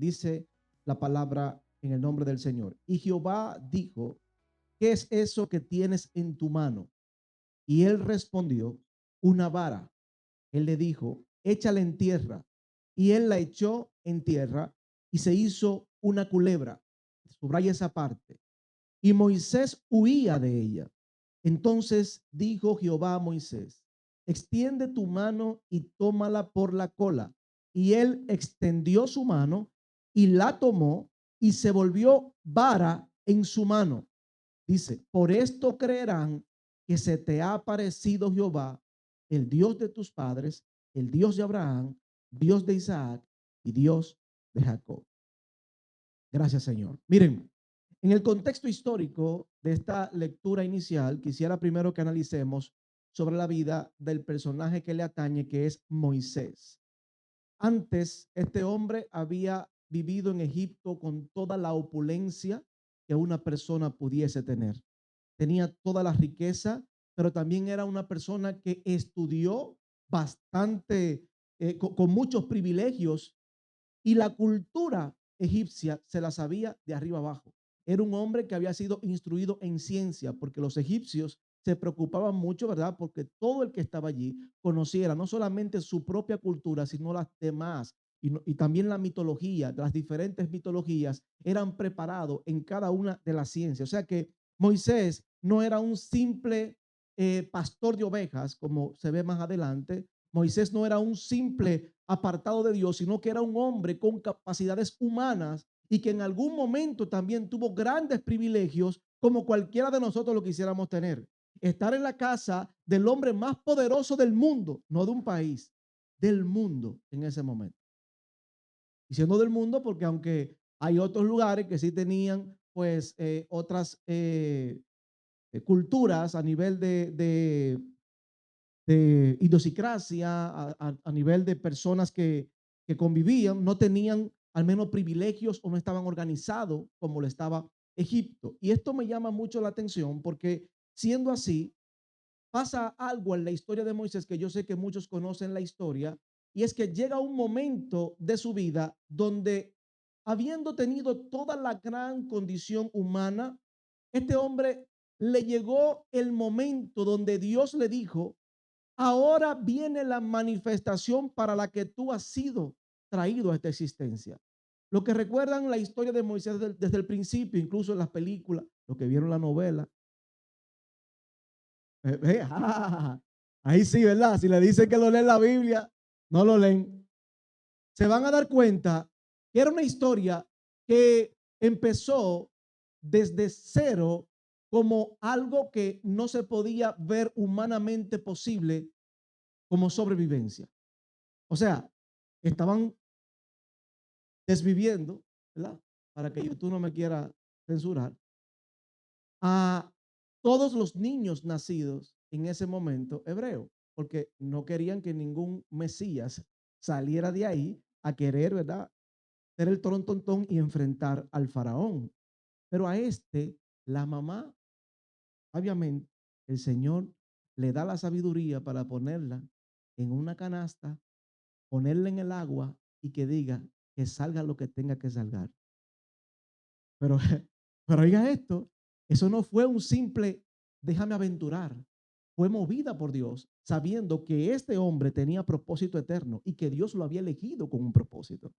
Dice la palabra en el nombre del Señor. Y Jehová dijo, ¿qué es eso que tienes en tu mano? Y él respondió, una vara. Él le dijo, échala en tierra. Y él la echó en tierra y se hizo una culebra. Subraya esa parte. Y Moisés huía de ella. Entonces dijo Jehová a Moisés, extiende tu mano y tómala por la cola. Y él extendió su mano y la tomó y se volvió vara en su mano. Dice, por esto creerán que se te ha aparecido Jehová, el Dios de tus padres, el Dios de Abraham, Dios de Isaac y Dios de Jacob. Gracias, Señor. Miren, en el contexto histórico de esta lectura inicial, quisiera primero que analicemos sobre la vida del personaje que le atañe, que es Moisés. Antes, este hombre había vivido en Egipto con toda la opulencia que una persona pudiese tener. Tenía toda la riqueza, pero también era una persona que estudió bastante, con muchos privilegios, y la cultura egipcia se la sabía de arriba abajo. Era un hombre que había sido instruido en ciencia, porque los egipcios se preocupaban mucho, ¿verdad? Porque todo el que estaba allí conociera no solamente su propia cultura, sino las demás. Y también la mitología, las diferentes mitologías, eran preparados en cada una de las ciencias. O sea que Moisés no era un simple pastor de ovejas, como se ve más adelante. Moisés no era un simple apartado de Dios, sino que era un hombre con capacidades humanas y que en algún momento también tuvo grandes privilegios como cualquiera de nosotros lo quisiéramos tener. Estar en la casa del hombre más poderoso del mundo, no de un país, del mundo en ese momento. Y siendo del mundo porque aunque hay otros lugares que sí tenían pues otras culturas a nivel de idiosincrasia, a nivel de personas que convivían, no tenían al menos privilegios o no estaban organizados como lo estaba Egipto. Y esto me llama mucho la atención porque siendo así, pasa algo en la historia de Moisés que yo sé que muchos conocen la historia, y es que llega un momento de su vida donde, habiendo tenido toda la gran condición humana, este hombre le llegó el momento donde Dios le dijo, ahora viene la manifestación para la que tú has sido traído a esta existencia. Lo que recuerdan la historia de Moisés desde el principio, incluso en las películas, los que vieron la novela. Ahí sí, ¿verdad? Si le dicen que lo leen la Biblia, no lo leen. Se van a dar cuenta que era una historia que empezó desde cero como algo que no se podía ver humanamente posible como sobrevivencia. O sea, estaban desviviendo, ¿verdad? Para que YouTube no me quiera censurar, a todos los niños nacidos en ese momento hebreos, porque no querían que ningún Mesías saliera de ahí a querer, ¿verdad? Ser el tontón y enfrentar al faraón. Pero a este, la mamá, obviamente, el Señor le da la sabiduría para ponerla en una canasta, ponerla en el agua y que diga que salga lo que tenga que salgar. Pero, pero oiga esto, eso no fue un simple déjame aventurar. Fue movida por Dios, sabiendo que este hombre tenía propósito eterno y que Dios lo había elegido con un propósito.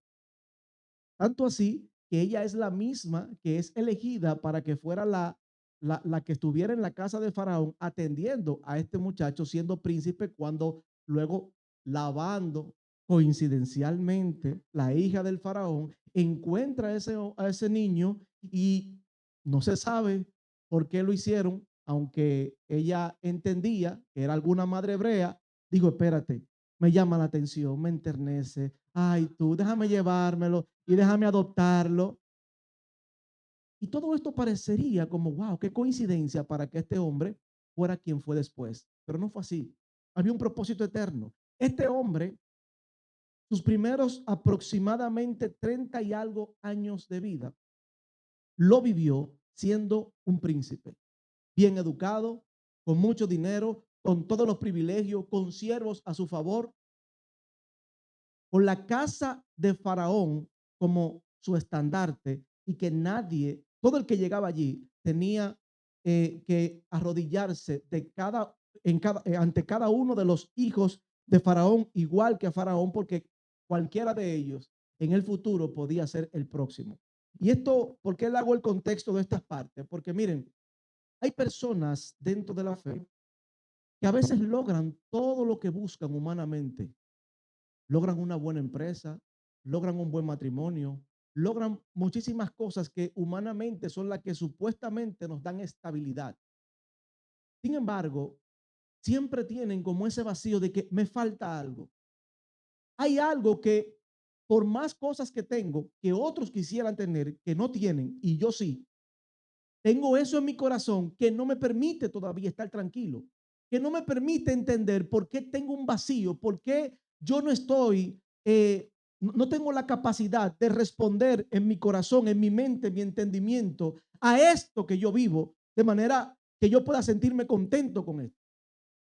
Tanto así que ella es la misma que es elegida para que fuera la que estuviera en la casa de Faraón atendiendo a este muchacho siendo príncipe cuando luego lavando coincidencialmente la hija del Faraón encuentra a ese niño y no se sabe por qué lo hicieron, aunque ella entendía que era alguna madre hebrea. Digo, espérate, me llama la atención, me enternece. Ay, tú, déjame llevármelo y déjame adoptarlo. Y todo esto parecería como, wow, qué coincidencia para que este hombre fuera quien fue después. Pero no fue así. Había un propósito eterno. Este hombre, sus primeros aproximadamente 30 y algo años de vida, lo vivió siendo un príncipe, bien educado, con mucho dinero, con todos los privilegios, con siervos a su favor, con la casa de Faraón como su estandarte y que nadie, todo el que llegaba allí tenía que arrodillarse ante cada uno de los hijos de Faraón, igual que a Faraón, porque cualquiera de ellos en el futuro podía ser el próximo. Y esto, ¿por qué le hago el contexto de estas partes? Porque miren, hay personas dentro de la fe que a veces logran todo lo que buscan humanamente. Logran una buena empresa, logran un buen matrimonio, logran muchísimas cosas que humanamente son las que supuestamente nos dan estabilidad. Sin embargo, siempre tienen como ese vacío de que me falta algo. Hay algo que por más cosas que tengo, que otros quisieran tener, que no tienen, y yo sí, tengo eso en mi corazón que no me permite todavía estar tranquilo, que no me permite entender por qué tengo un vacío, por qué yo no estoy, no tengo la capacidad de responder en mi corazón, en mi mente, en mi entendimiento a esto que yo vivo, de manera que yo pueda sentirme contento con esto.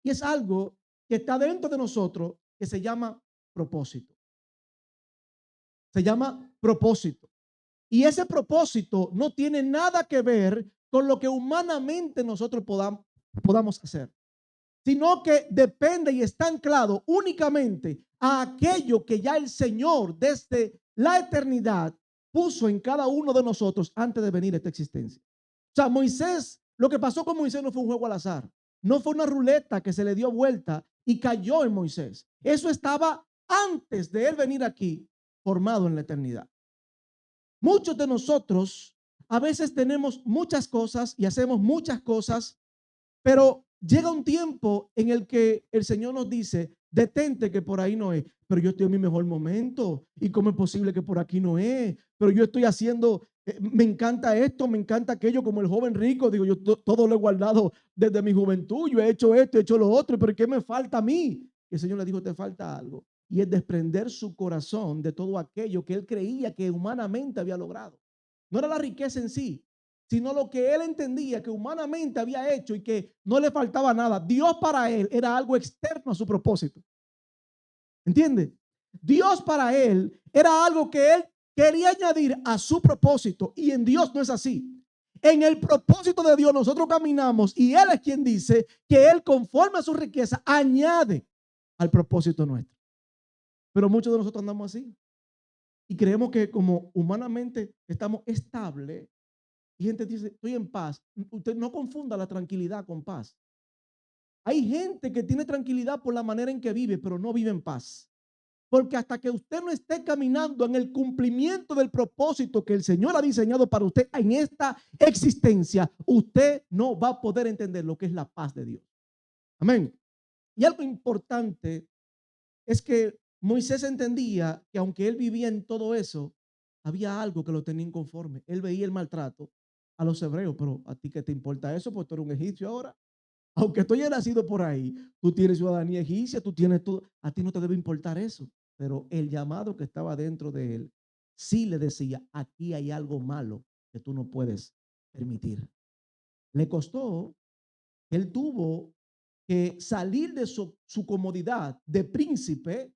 Y es algo que está dentro de nosotros que se llama propósito. Se llama propósito. Y ese propósito no tiene nada que ver con lo que humanamente nosotros podamos hacer, sino que depende y está anclado únicamente a aquello que ya el Señor desde la eternidad puso en cada uno de nosotros antes de venir a esta existencia. O sea, Moisés, lo que pasó con Moisés no fue un juego al azar, no fue una ruleta que se le dio vuelta y cayó en Moisés. Eso estaba antes de él venir aquí, formado en la eternidad. Muchos de nosotros a veces tenemos muchas cosas y hacemos muchas cosas, pero llega un tiempo en el que el Señor nos dice, detente que por ahí no es, pero yo estoy en mi mejor momento y cómo es posible que por aquí no es, pero yo estoy haciendo, me encanta esto, me encanta aquello, como el joven rico, digo, yo todo lo he guardado desde mi juventud, yo he hecho esto, he hecho lo otro, pero ¿qué me falta a mí? Y el Señor le dijo, te falta algo, y es desprender su corazón de todo aquello que él creía que humanamente había logrado. No era la riqueza en sí, sino lo que él entendía que humanamente había hecho y que no le faltaba nada. Dios para él era algo externo a su propósito. ¿Entiende? Dios para él era algo que él quería añadir a su propósito, y en Dios no es así. En el propósito de Dios nosotros caminamos y él es quien dice que él, conforme a su riqueza, añade al propósito nuestro. Pero muchos de nosotros andamos así y creemos que como humanamente estamos estables. Y gente dice, estoy en paz. Usted no confunda la tranquilidad con paz. Hay gente que tiene tranquilidad por la manera en que vive, pero no vive en paz. Porque hasta que usted no esté caminando en el cumplimiento del propósito que el Señor ha diseñado para usted en esta existencia, usted no va a poder entender lo que es la paz de Dios. Amén. Y algo importante es que Moisés entendía que aunque él vivía en todo eso, había algo que lo tenía inconforme. Él veía el maltrato a los hebreos, pero ¿a ti qué te importa eso? Pues tú eres un egipcio ahora. Aunque tú hayas nacido por ahí, tú tienes ciudadanía egipcia, tú tienes todo, a ti no te debe importar eso. Pero el llamado que estaba dentro de él sí le decía, aquí hay algo malo que tú no puedes permitir. Le costó, él tuvo que salir de su comodidad de príncipe,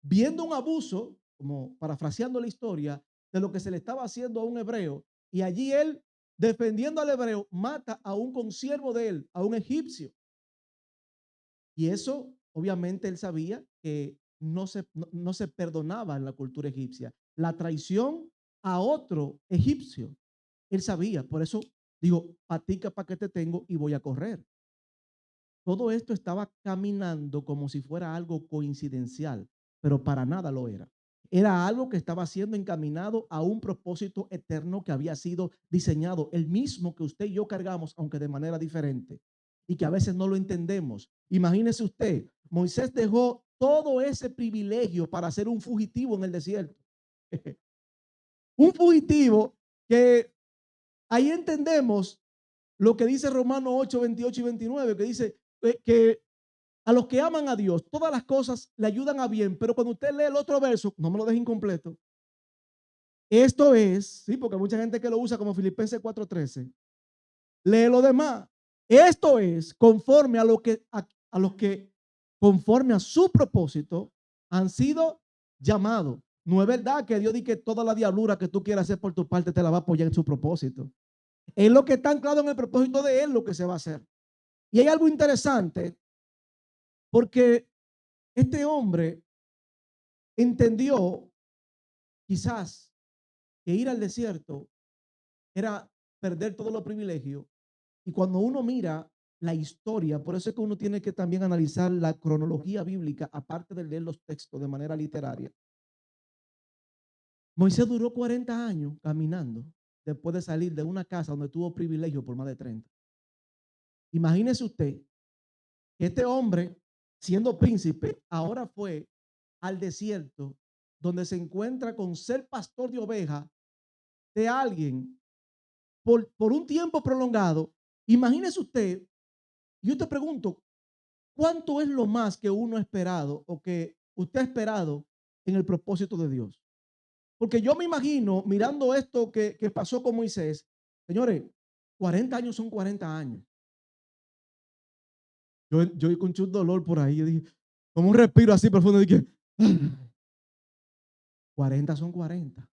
viendo un abuso, como parafraseando la historia, de lo que se le estaba haciendo a un hebreo. Y allí él, defendiendo al hebreo, mata a un consiervo de él, a un egipcio. Y eso, obviamente, él sabía que no se perdonaba en la cultura egipcia. La traición a otro egipcio, él sabía. Por eso digo, patica para que te tengo y voy a correr. Todo esto estaba caminando como si fuera algo coincidencial, pero para nada lo era. Era algo que estaba siendo encaminado a un propósito eterno que había sido diseñado, el mismo que usted y yo cargamos, aunque de manera diferente, y que a veces no lo entendemos. Imagínese usted, Moisés dejó todo ese privilegio para ser un fugitivo en el desierto. Un fugitivo que ahí entendemos lo que dice Romanos 8, 28 y 29, que dice que a los que aman a Dios, todas las cosas le ayudan a bien, pero cuando usted lee el otro verso, no me lo deje incompleto. Esto es, sí, porque hay mucha gente que lo usa como Filipenses 4:13. Lee lo demás. Esto es conforme a los que conforme a su propósito han sido llamados. No es verdad que Dios dice que toda la diablura que tú quieras hacer por tu parte te la va a apoyar en su propósito. Es lo que está anclado en el propósito de Él lo que se va a hacer. Y hay algo interesante porque este hombre entendió quizás que ir al desierto era perder todos los privilegios. Y cuando uno mira la historia, por eso es que uno tiene que también analizar la cronología bíblica, aparte de leer los textos de manera literaria. Moisés duró 40 años caminando después de salir de una casa donde tuvo privilegio por más de 30. Imagínese usted que este hombre, siendo príncipe, ahora fue al desierto donde se encuentra con ser pastor de oveja de alguien por un tiempo prolongado. Imagínese usted, yo te pregunto, ¿cuánto es lo más que uno ha esperado o que usted ha esperado en el propósito de Dios? Porque yo me imagino, mirando esto que pasó con Moisés, señores, 40 años son 40 años. Yo escuché un dolor por ahí, yo dije, como un respiro así profundo, dije, 40 son 40.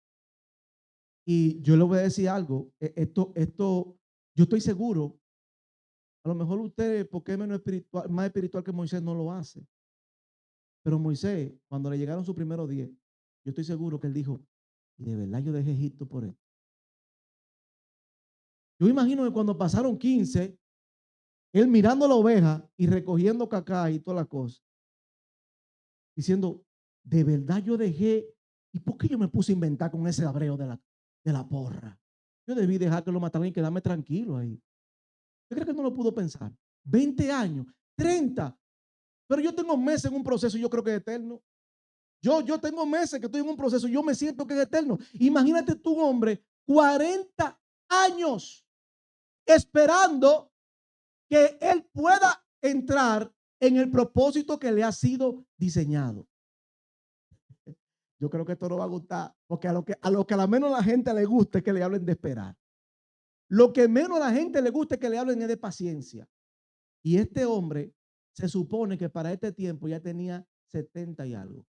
Y yo le voy a decir algo, yo estoy seguro, a lo mejor usted, porque es menos espiritual, más espiritual que Moisés, no lo hace. Pero Moisés, cuando le llegaron sus primeros 10, yo estoy seguro que él dijo, y de verdad yo dejé Egipto por él. Yo imagino que cuando pasaron 15, él mirando la oveja y recogiendo cacá y todas las cosas, diciendo, de verdad yo dejé, ¿y por qué yo me puse a inventar con ese abreo de la porra? Yo debí dejar que lo mataran y quedarme tranquilo ahí. Yo creo que no lo pudo pensar. 20 años, 30, pero yo tengo meses en un proceso y yo creo que es eterno. Yo tengo meses que estoy en un proceso y yo me siento que es eterno. Imagínate tú, hombre, 40 años esperando que él pueda entrar en el propósito que le ha sido diseñado. Yo creo que esto no va a gustar, porque a lo menos a la gente le gusta es que le hablen de esperar. Lo que menos a la gente le gusta es que le hablen es de paciencia. Y este hombre se supone que para este tiempo ya tenía 70 y algo.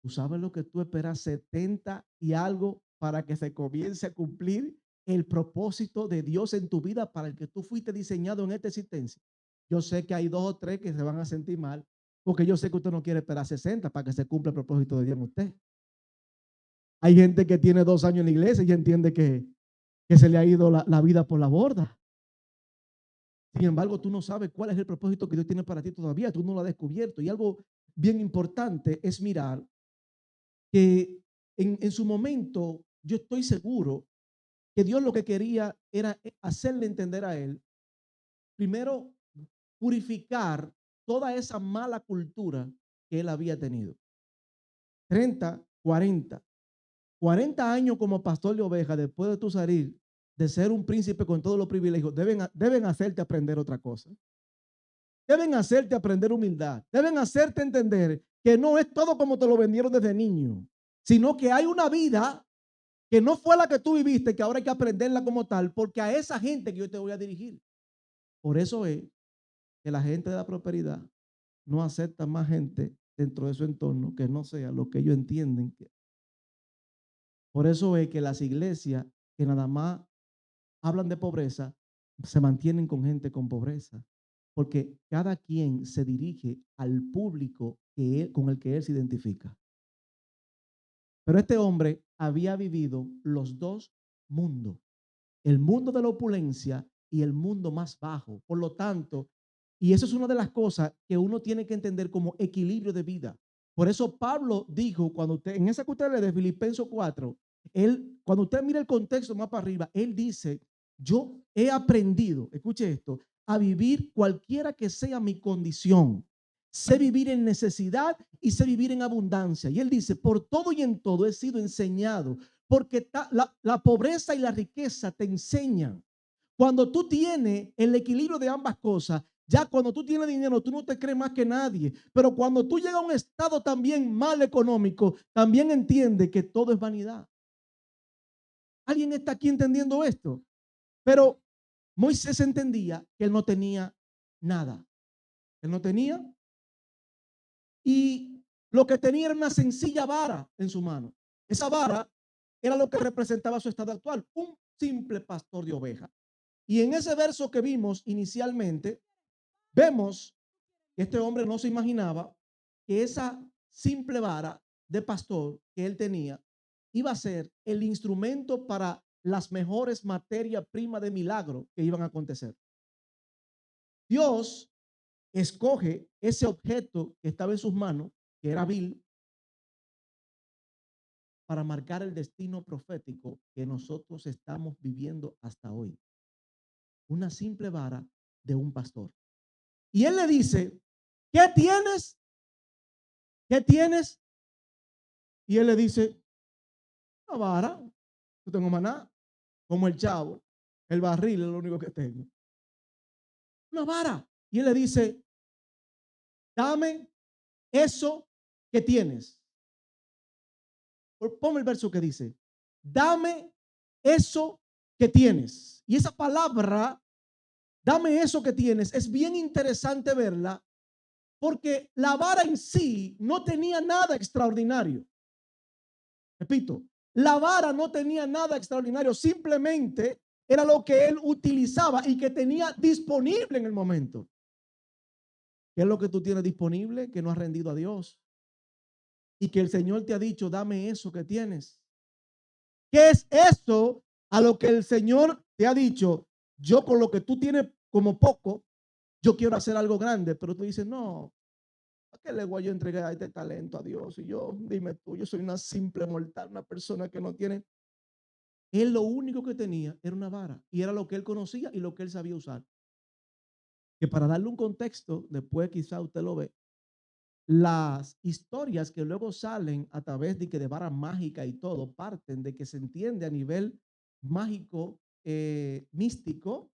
¿Tú sabes lo que tú esperas 70 y algo para que se comience a cumplir el propósito de Dios en tu vida para el que tú fuiste diseñado en esta existencia? Yo sé que hay 2 o 3 que se van a sentir mal, porque yo sé que usted no quiere esperar 60 para que se cumpla el propósito de Dios en usted. Hay gente que tiene 2 años en la iglesia y entiende que se le ha ido la vida por la borda. Sin embargo, tú no sabes cuál es el propósito que Dios tiene para ti todavía. Tú no lo has descubierto. Y algo bien importante es mirar que en su momento yo estoy seguro que Dios lo que quería era hacerle entender a él, primero, purificar toda esa mala cultura que él había tenido. 30, 40 años como pastor de ovejas, después de tu salir, de ser un príncipe con todos los privilegios, deben hacerte aprender otra cosa. Deben hacerte aprender humildad. Deben hacerte entender que no es todo como te lo vendieron desde niño, sino que hay una vida que no fue la que tú viviste, que ahora hay que aprenderla como tal, porque a esa gente que yo te voy a dirigir. Por eso es que la gente de la prosperidad no acepta más gente dentro de su entorno que no sea lo que ellos entienden. Por eso es que las iglesias que nada más hablan de pobreza se mantienen con gente con pobreza, porque cada quien se dirige al público con el que él se identifica. Pero este hombre había vivido los dos mundos, el mundo de la opulencia y el mundo más bajo. Por lo tanto, y eso es una de las cosas que uno tiene que entender como equilibrio de vida. Por eso Pablo dijo, cuando usted, en esa que usted lee de Filipenses 4, cuando usted mira el contexto más para arriba, él dice, yo he aprendido, escuche esto, a vivir cualquiera que sea mi condición. Sé vivir en necesidad y sé vivir en abundancia. Y él dice, por todo y en todo he sido enseñado, porque la pobreza y la riqueza te enseñan. Cuando tú tienes el equilibrio de ambas cosas, ya cuando tú tienes dinero, tú no te crees más que nadie. Pero cuando tú llegas a un estado también mal económico, también entiende que todo es vanidad. ¿Alguien está aquí entendiendo esto? Pero Moisés entendía que él no tenía nada. Él no tenía. Y lo que tenía era una sencilla vara en su mano. Esa vara era lo que representaba su estado actual, un simple pastor de ovejas. Y en ese verso que vimos inicialmente, vemos que este hombre no se imaginaba que esa simple vara de pastor que él tenía iba a ser el instrumento para las mejores materias primas de milagro que iban a acontecer. Dios escoge ese objeto que estaba en sus manos, que era vil, para marcar el destino profético que nosotros estamos viviendo hasta hoy. Una simple vara de un pastor. Y él le dice, ¿qué tienes? ¿Qué tienes? Y él le dice, una vara. No tengo más nada. Como el chavo, el barril es lo único que tengo. Una vara. Y él le dice, dame eso que tienes. Ponme el verso que dice, dame eso que tienes. Y esa palabra, dame eso que tienes, es bien interesante verla porque la vara en sí no tenía nada extraordinario. Repito, la vara no tenía nada extraordinario, simplemente era lo que él utilizaba y que tenía disponible en el momento. ¿Qué es lo que tú tienes disponible que no has rendido a Dios? Y que el Señor te ha dicho, dame eso que tienes. ¿Qué es eso a lo que el Señor te ha dicho? Yo con lo que tú tienes como poco, yo quiero hacer algo grande, pero tú dices, no, ¿a qué le voy yo a entregar este talento a Dios? Y yo, dime tú, yo soy una simple mortal, una persona que no tiene. Él lo único que tenía era una vara y era lo que él conocía y lo que él sabía usar. Que para darle un contexto, después quizá usted lo ve, las historias que luego salen a través de que de vara mágica y todo parten de que se entiende a nivel mágico, místico,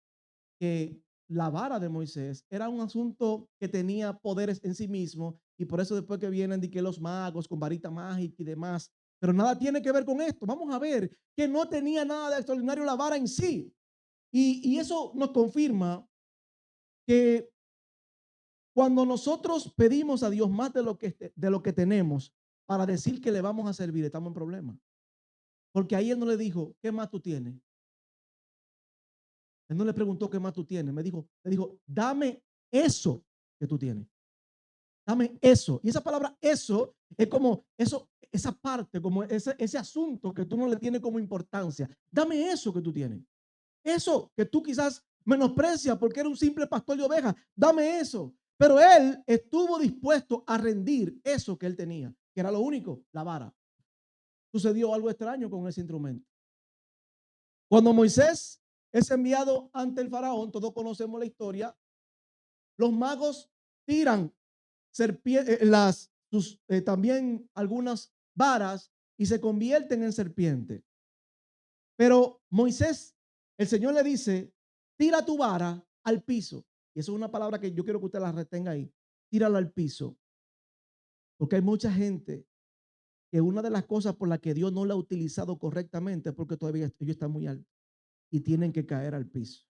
que la vara de Moisés era un asunto que tenía poderes en sí mismo y por eso después que vienen de que los magos con varita mágica y demás, pero nada tiene que ver con esto. Vamos a ver que no tenía nada de extraordinario la vara en sí. Y eso nos confirma que cuando nosotros pedimos a Dios más de lo que tenemos para decir que le vamos a servir, estamos en problema. Porque ahí él no le dijo, ¿qué más tú tienes? Él no le preguntó qué más tú tienes. Le dijo, dame eso que tú tienes. Dame eso. Y esa palabra eso es como eso, esa parte, como ese asunto que tú no le tienes como importancia. Dame eso que tú tienes. Eso que tú quizás menosprecias porque era un simple pastor de ovejas. Dame eso. Pero él estuvo dispuesto a rendir eso que él tenía, que era lo único, la vara. Sucedió algo extraño con ese instrumento. Cuando Moisés es enviado ante el faraón, todos conocemos la historia, los magos tiran también algunas varas y se convierten en serpientes. Pero Moisés, el Señor le dice, tira tu vara al piso. Y eso es una palabra que yo quiero que usted la retenga ahí. Tírala al piso. Porque hay mucha gente que una de las cosas por las que Dios no la ha utilizado correctamente es porque todavía ellos están muy altos y tienen que caer al piso.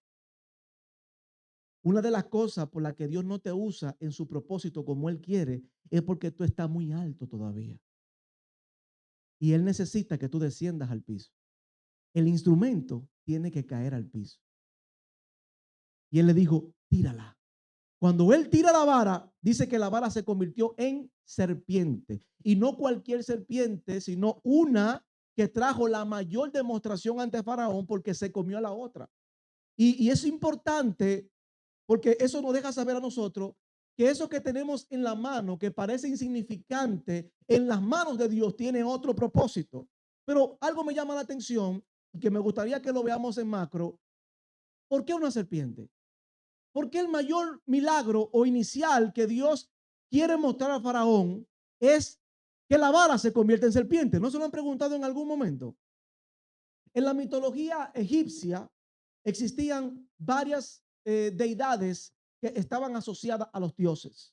Una de las cosas por las que Dios no te usa en su propósito como Él quiere es porque tú estás muy alto todavía. Y Él necesita que tú desciendas al piso. El instrumento tiene que caer al piso. Y Él le dijo, tírala. Cuando Él tira la vara, dice que la vara se convirtió en serpiente. Y no cualquier serpiente, sino una que trajo la mayor demostración ante Faraón porque se comió a la otra. Y es importante porque eso nos deja saber a nosotros que eso que tenemos en la mano, que parece insignificante, en las manos de Dios tiene otro propósito. Pero algo me llama la atención y que me gustaría que lo veamos en macro. ¿Por qué una serpiente? Porque el mayor milagro o inicial que Dios quiere mostrar a Faraón es que la vara se convierte en serpiente. ¿No se lo han preguntado en algún momento? En la mitología egipcia existían varias deidades que estaban asociadas a los dioses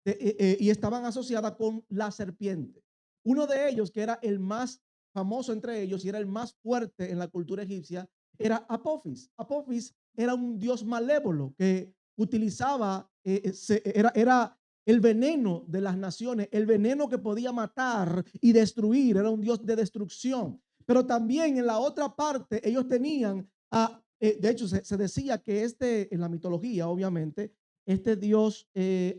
y estaban asociadas con la serpiente. Uno de ellos, que era el más famoso entre ellos y era el más fuerte en la cultura egipcia, era Apophis. Apophis era un dios malévolo que utilizaba, el veneno de las naciones, el veneno que podía matar y destruir, era un Dios de destrucción. Pero también en la otra parte ellos tenían, de hecho se decía que en la mitología obviamente, este Dios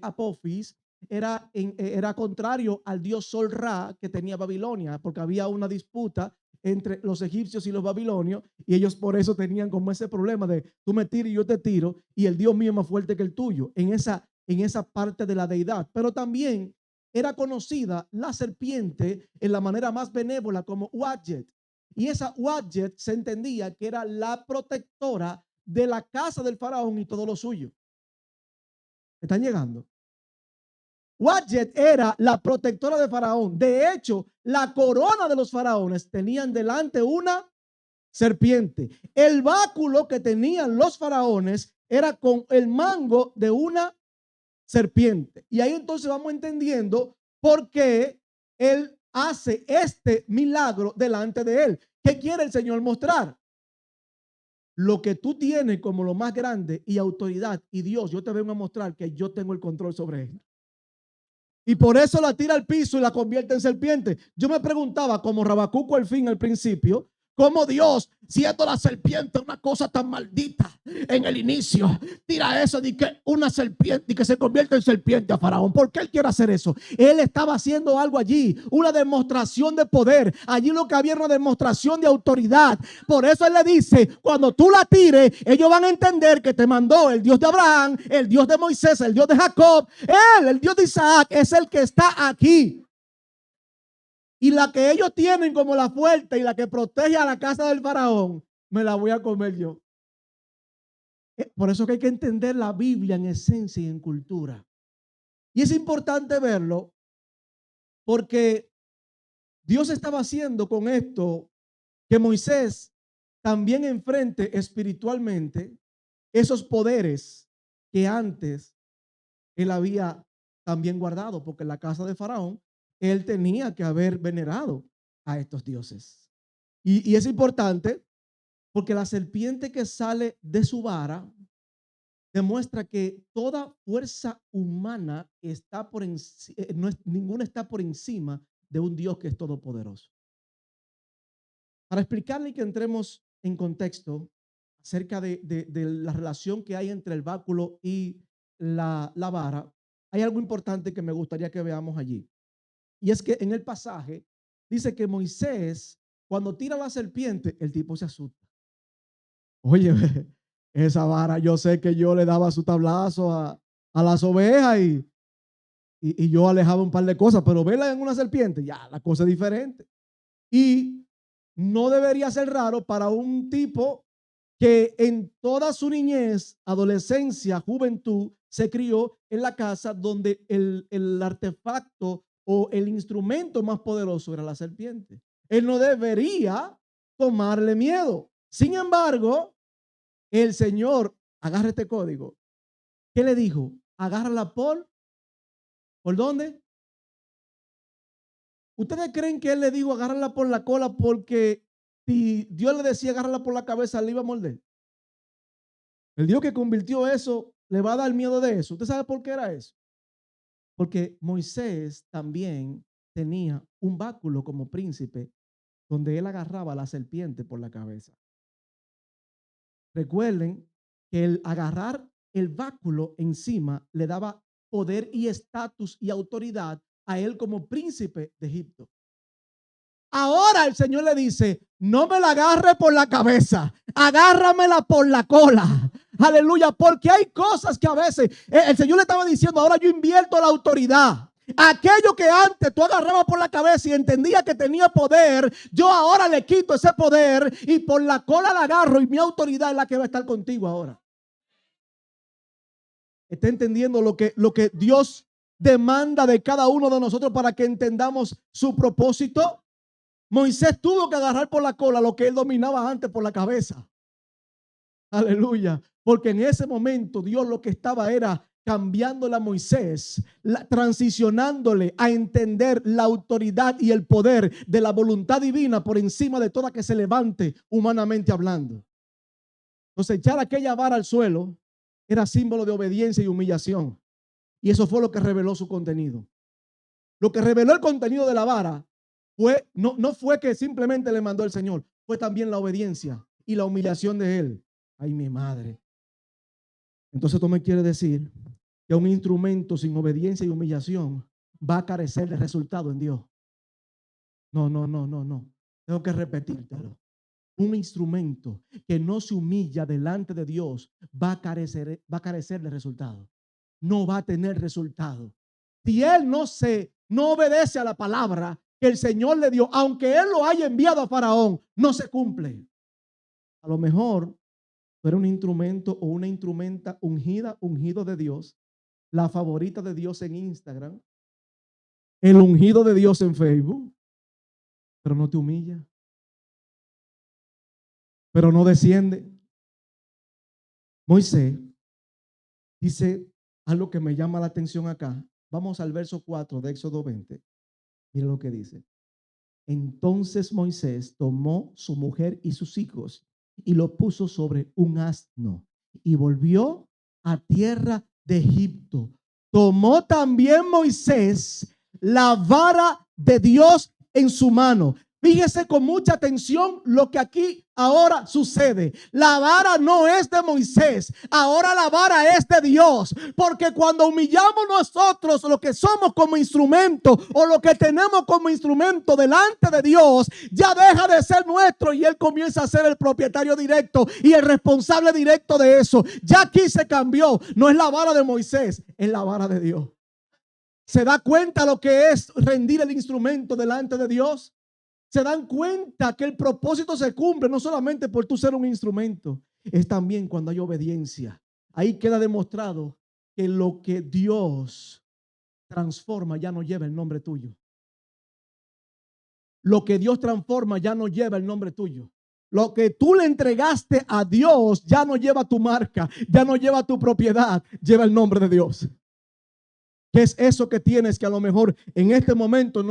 Apophis era contrario al dios Sol Ra que tenía Babilonia, porque había una disputa entre los egipcios y los babilonios, y ellos por eso tenían como ese problema de tú me tiras y yo te tiro, y el Dios mío es más fuerte que el tuyo, en esa parte de la deidad. Pero también era conocida la serpiente en la manera más benévola como Wadjet, y esa Wadjet se entendía que era la protectora de la casa del faraón y todo lo suyo. ¿Están llegando? Wadjet era la protectora de Faraón. De hecho, la corona de los faraones tenían delante una serpiente. El báculo que tenían los faraones era con el mango de una serpiente. Y ahí entonces vamos entendiendo por qué él hace este milagro delante de él. ¿Qué quiere el Señor mostrar? Lo que tú tienes como lo más grande y autoridad y Dios, yo te vengo a mostrar que yo tengo el control sobre él. Y por eso la tira al piso y la convierte en serpiente. Yo me preguntaba, como Rabacuco al fin, al principio, cómo Dios, siendo la serpiente una cosa tan maldita en el inicio, tira eso de que una serpiente y que se convierte en serpiente a Faraón. ¿Por qué él quiere hacer eso? Él estaba haciendo algo allí, una demostración de poder. Allí lo que había era una demostración de autoridad. Por eso él le dice, cuando tú la tires, ellos van a entender que te mandó el Dios de Abraham, el Dios de Moisés, el Dios de Jacob. Él, el Dios de Isaac, es el que está aquí. Y la que ellos tienen como la fuerte y la que protege a la casa del faraón, me la voy a comer yo. Por eso que hay que entender la Biblia en esencia y en cultura. Y es importante verlo porque Dios estaba haciendo con esto que Moisés también enfrente espiritualmente esos poderes que antes él había también guardado, porque en la casa de Faraón él tenía que haber venerado a estos dioses. Y es importante porque la serpiente que sale de su vara demuestra que toda fuerza humana está por encima, ninguna está por encima de un Dios que es todopoderoso. Para explicarle y que entremos en contexto acerca de la relación que hay entre el báculo y la vara, hay algo importante que me gustaría que veamos allí. Y es que en el pasaje dice que Moisés, cuando tira la serpiente, el tipo se asusta. Oye, esa vara, yo sé que yo le daba su tablazo a las ovejas y yo alejaba un par de cosas, pero verla en una serpiente, ya la cosa es diferente. Y no debería ser raro para un tipo que en toda su niñez, adolescencia, juventud, se crió en la casa donde el artefacto o el instrumento más poderoso era la serpiente. Él no debería tomarle miedo. Sin embargo, el Señor, agarra este código. ¿Qué le dijo? Agárrala ¿por dónde? ¿Ustedes creen que él le dijo agárrala por la cola porque si Dios le decía agárrala por la cabeza, le iba a morder? El Dios que convirtió eso, le va a dar miedo de eso. ¿Usted sabe por qué era eso? Porque Moisés también tenía un báculo como príncipe donde él agarraba a la serpiente por la cabeza. Recuerden que el agarrar el báculo encima le daba poder y estatus y autoridad a él como príncipe de Egipto. Ahora el Señor le dice, no me la agarre por la cabeza, agárramela por la cola. Aleluya, porque hay cosas que a veces el Señor le estaba diciendo, ahora yo invierto la autoridad. Aquello que antes tú agarrabas por la cabeza y entendía que tenía poder, yo ahora le quito ese poder y por la cola la agarro y mi autoridad es la que va a estar contigo ahora. ¿Está entendiendo lo que Dios demanda de cada uno de nosotros para que entendamos su propósito? Moisés tuvo que agarrar por la cola lo que él dominaba antes por la cabeza. Aleluya. Porque en ese momento Dios lo que estaba era cambiándole a Moisés, transicionándole a entender la autoridad y el poder de la voluntad divina por encima de toda que se levante humanamente hablando. Entonces echar aquella vara al suelo era símbolo de obediencia y humillación. Y eso fue lo que reveló su contenido. Lo que reveló el contenido de la vara no fue que simplemente le mandó el Señor, fue también la obediencia y la humillación de él. Ay, mi madre. Entonces tú me quieres decir que un instrumento sin obediencia y humillación va a carecer de resultado en Dios. No, no, no, no, no. Tengo que repetírtelo. Un instrumento que no se humilla delante de Dios va a carecer de resultado. No va a tener resultado. Si él no obedece a la palabra que el Señor le dio, aunque él lo haya enviado a Faraón, no se cumple. A lo mejor tú eres un instrumento o una instrumenta ungido de Dios, la favorita de Dios en Instagram, el ungido de Dios en Facebook, pero no te humilla, pero no desciende. Moisés dice algo que me llama la atención acá. Vamos al verso 4 de Éxodo 20. Mira lo que dice. Entonces Moisés tomó su mujer y sus hijos y lo puso sobre un asno y volvió a tierra de Egipto. Tomó también Moisés la vara de Dios en su mano. Fíjese con mucha atención lo que aquí ahora sucede. La vara no es de Moisés, ahora la vara es de Dios. Porque cuando humillamos nosotros lo que somos como instrumento o lo que tenemos como instrumento delante de Dios, ya deja de ser nuestro y Él comienza a ser el propietario directo y el responsable directo de eso. Ya aquí se cambió. No es la vara de Moisés, es la vara de Dios. ¿Se da cuenta lo que es rendir el instrumento delante de Dios? Se dan cuenta que el propósito se cumple no solamente por tú ser un instrumento, es también cuando hay obediencia. Ahí queda demostrado que lo que Dios transforma ya no lleva el nombre tuyo. Lo que Dios transforma ya no lleva el nombre tuyo. Lo que tú le entregaste a Dios ya no lleva tu marca, ya no lleva tu propiedad, lleva el nombre de Dios. ¿Qué es eso que tienes que a lo mejor en este momento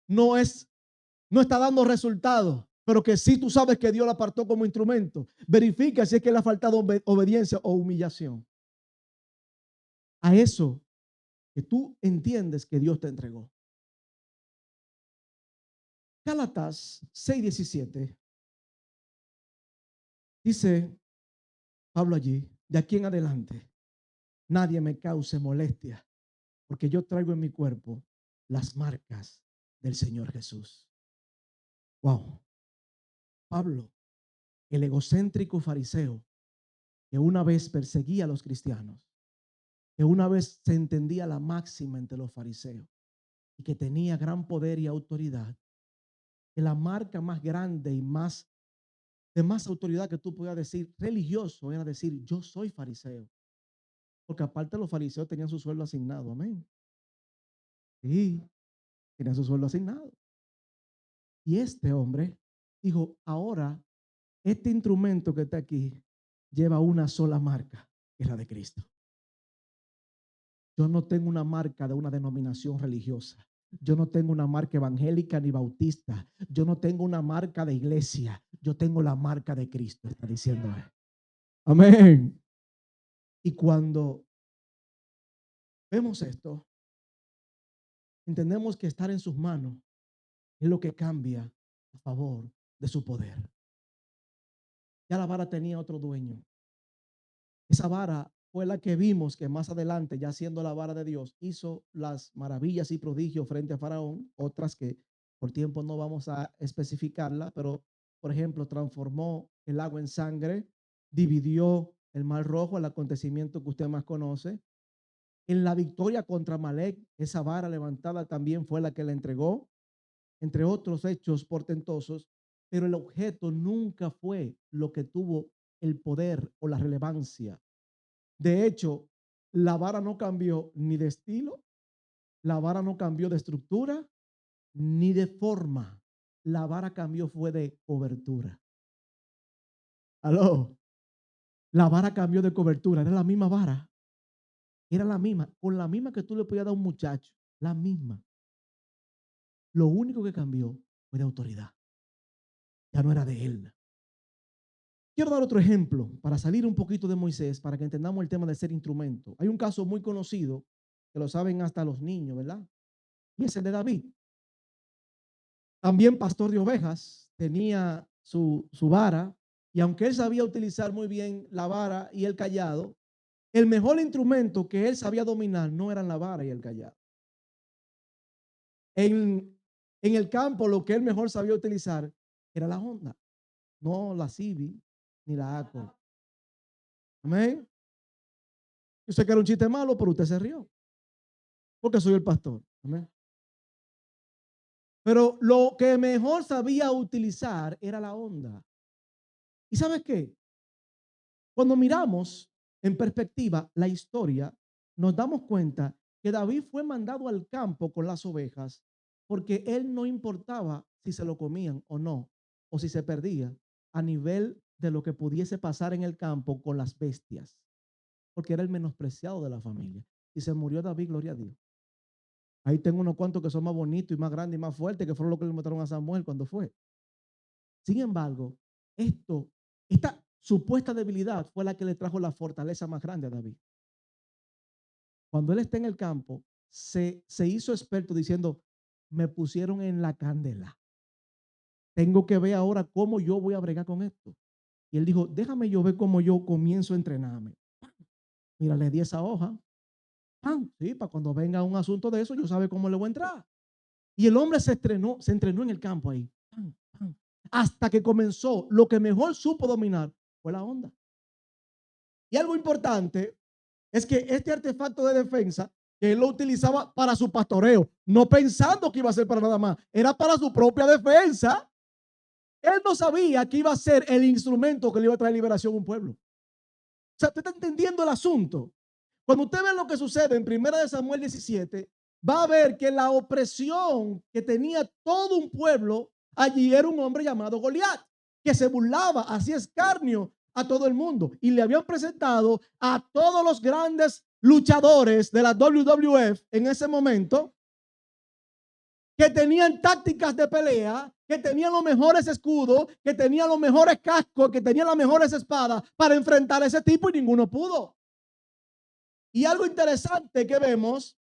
no está dando resultados, pero que sí tú sabes que Dios la apartó como instrumento? Verifica si es que le ha faltado obediencia o humillación a eso que tú entiendes que Dios te entregó. Gálatas 6:17 dice Pablo allí: de aquí en adelante nadie me cause molestia, porque yo traigo en mi cuerpo las marcas del Señor Jesús. Wow. Pablo, el egocéntrico fariseo que una vez perseguía a los cristianos, que una vez se entendía la máxima entre los fariseos y que tenía gran poder y autoridad, que la marca más grande y de más autoridad que tú puedas decir religioso era decir: yo soy fariseo. Porque aparte los fariseos tenían su sueldo asignado, amén. Sí, tenían su sueldo asignado. Y este hombre dijo: ahora este instrumento que está aquí lleva una sola marca, que es la de Cristo. Yo no tengo una marca de una denominación religiosa. Yo no tengo una marca evangélica ni bautista. Yo no tengo una marca de iglesia. Yo tengo la marca de Cristo, está diciendo él. Amén. Y cuando vemos esto, entendemos que estar en sus manos es lo que cambia a favor de su poder. Ya la vara tenía otro dueño. Esa vara fue la que vimos que más adelante, ya siendo la vara de Dios, hizo las maravillas y prodigios frente a Faraón, otras que por tiempo no vamos a especificarla, pero por ejemplo transformó el agua en sangre, dividió el mar rojo, el acontecimiento que usted más conoce. En la victoria contra Amalek, esa vara levantada también fue la que le entregó, entre otros hechos portentosos, pero el objeto nunca fue lo que tuvo el poder o la relevancia. De hecho, la vara no cambió ni de estilo, la vara no cambió de estructura, ni de forma. La vara cambió fue de cobertura. Aló, la vara cambió de cobertura, era la misma vara. Era la misma, con la misma que tú le podías dar a un muchacho, la misma. Lo único que cambió fue de autoridad. Ya no era de él. Quiero dar otro ejemplo para salir un poquito de Moisés, para que entendamos el tema de ser instrumento. Hay un caso muy conocido que lo saben hasta los niños, ¿verdad? Y es el de David. También pastor de ovejas, tenía su vara, y aunque él sabía utilizar muy bien la vara y el cayado, el mejor instrumento que él sabía dominar no eran la vara y el cayado. En el campo lo que él mejor sabía utilizar era la Honda, no la Civic ni la Accord. Amén. Yo sé que era un chiste malo, pero usted se rió, porque soy el pastor. Amén. Pero lo que mejor sabía utilizar era la Honda. ¿Y sabes qué? Cuando miramos en perspectiva la historia, nos damos cuenta que David fue mandado al campo con las ovejas porque él no importaba si se lo comían o no, o si se perdía, a nivel de lo que pudiese pasar en el campo con las bestias, porque era el menospreciado de la familia. Y se murió David, gloria a Dios. Ahí tengo unos cuantos que son más bonitos y más grandes y más fuertes, que fueron los que le mataron a Samuel cuando fue. Sin embargo, esta supuesta debilidad fue la que le trajo la fortaleza más grande a David. Cuando él está en el campo, se hizo experto diciendo, me pusieron en la candela. Tengo que ver ahora cómo yo voy a bregar con esto. Y él dijo, déjame yo ver cómo yo comienzo a entrenarme. Mira, le di esa hoja. Sí, para cuando venga un asunto de eso, yo sabe cómo le voy a entrar. Y el hombre se entrenó en el campo ahí. Hasta que comenzó, lo que mejor supo dominar fue la onda. Y algo importante es que este artefacto de defensa, que él lo utilizaba para su pastoreo, no pensando que iba a ser para nada más, era para su propia defensa. Él no sabía que iba a ser el instrumento que le iba a traer liberación a un pueblo. O sea, usted está entendiendo el asunto. Cuando usted ve lo que sucede en 1 Samuel 17, va a ver que la opresión que tenía todo un pueblo allí era un hombre llamado Goliat, que se burlaba, hacía escarnio a todo el mundo, y le habían presentado a todos los grandes luchadores de la WWF en ese momento, que tenían tácticas de pelea, que tenían los mejores escudos, que tenían los mejores cascos, que tenían las mejores espadas para enfrentar a ese tipo, y ninguno pudo. Y algo interesante que vemos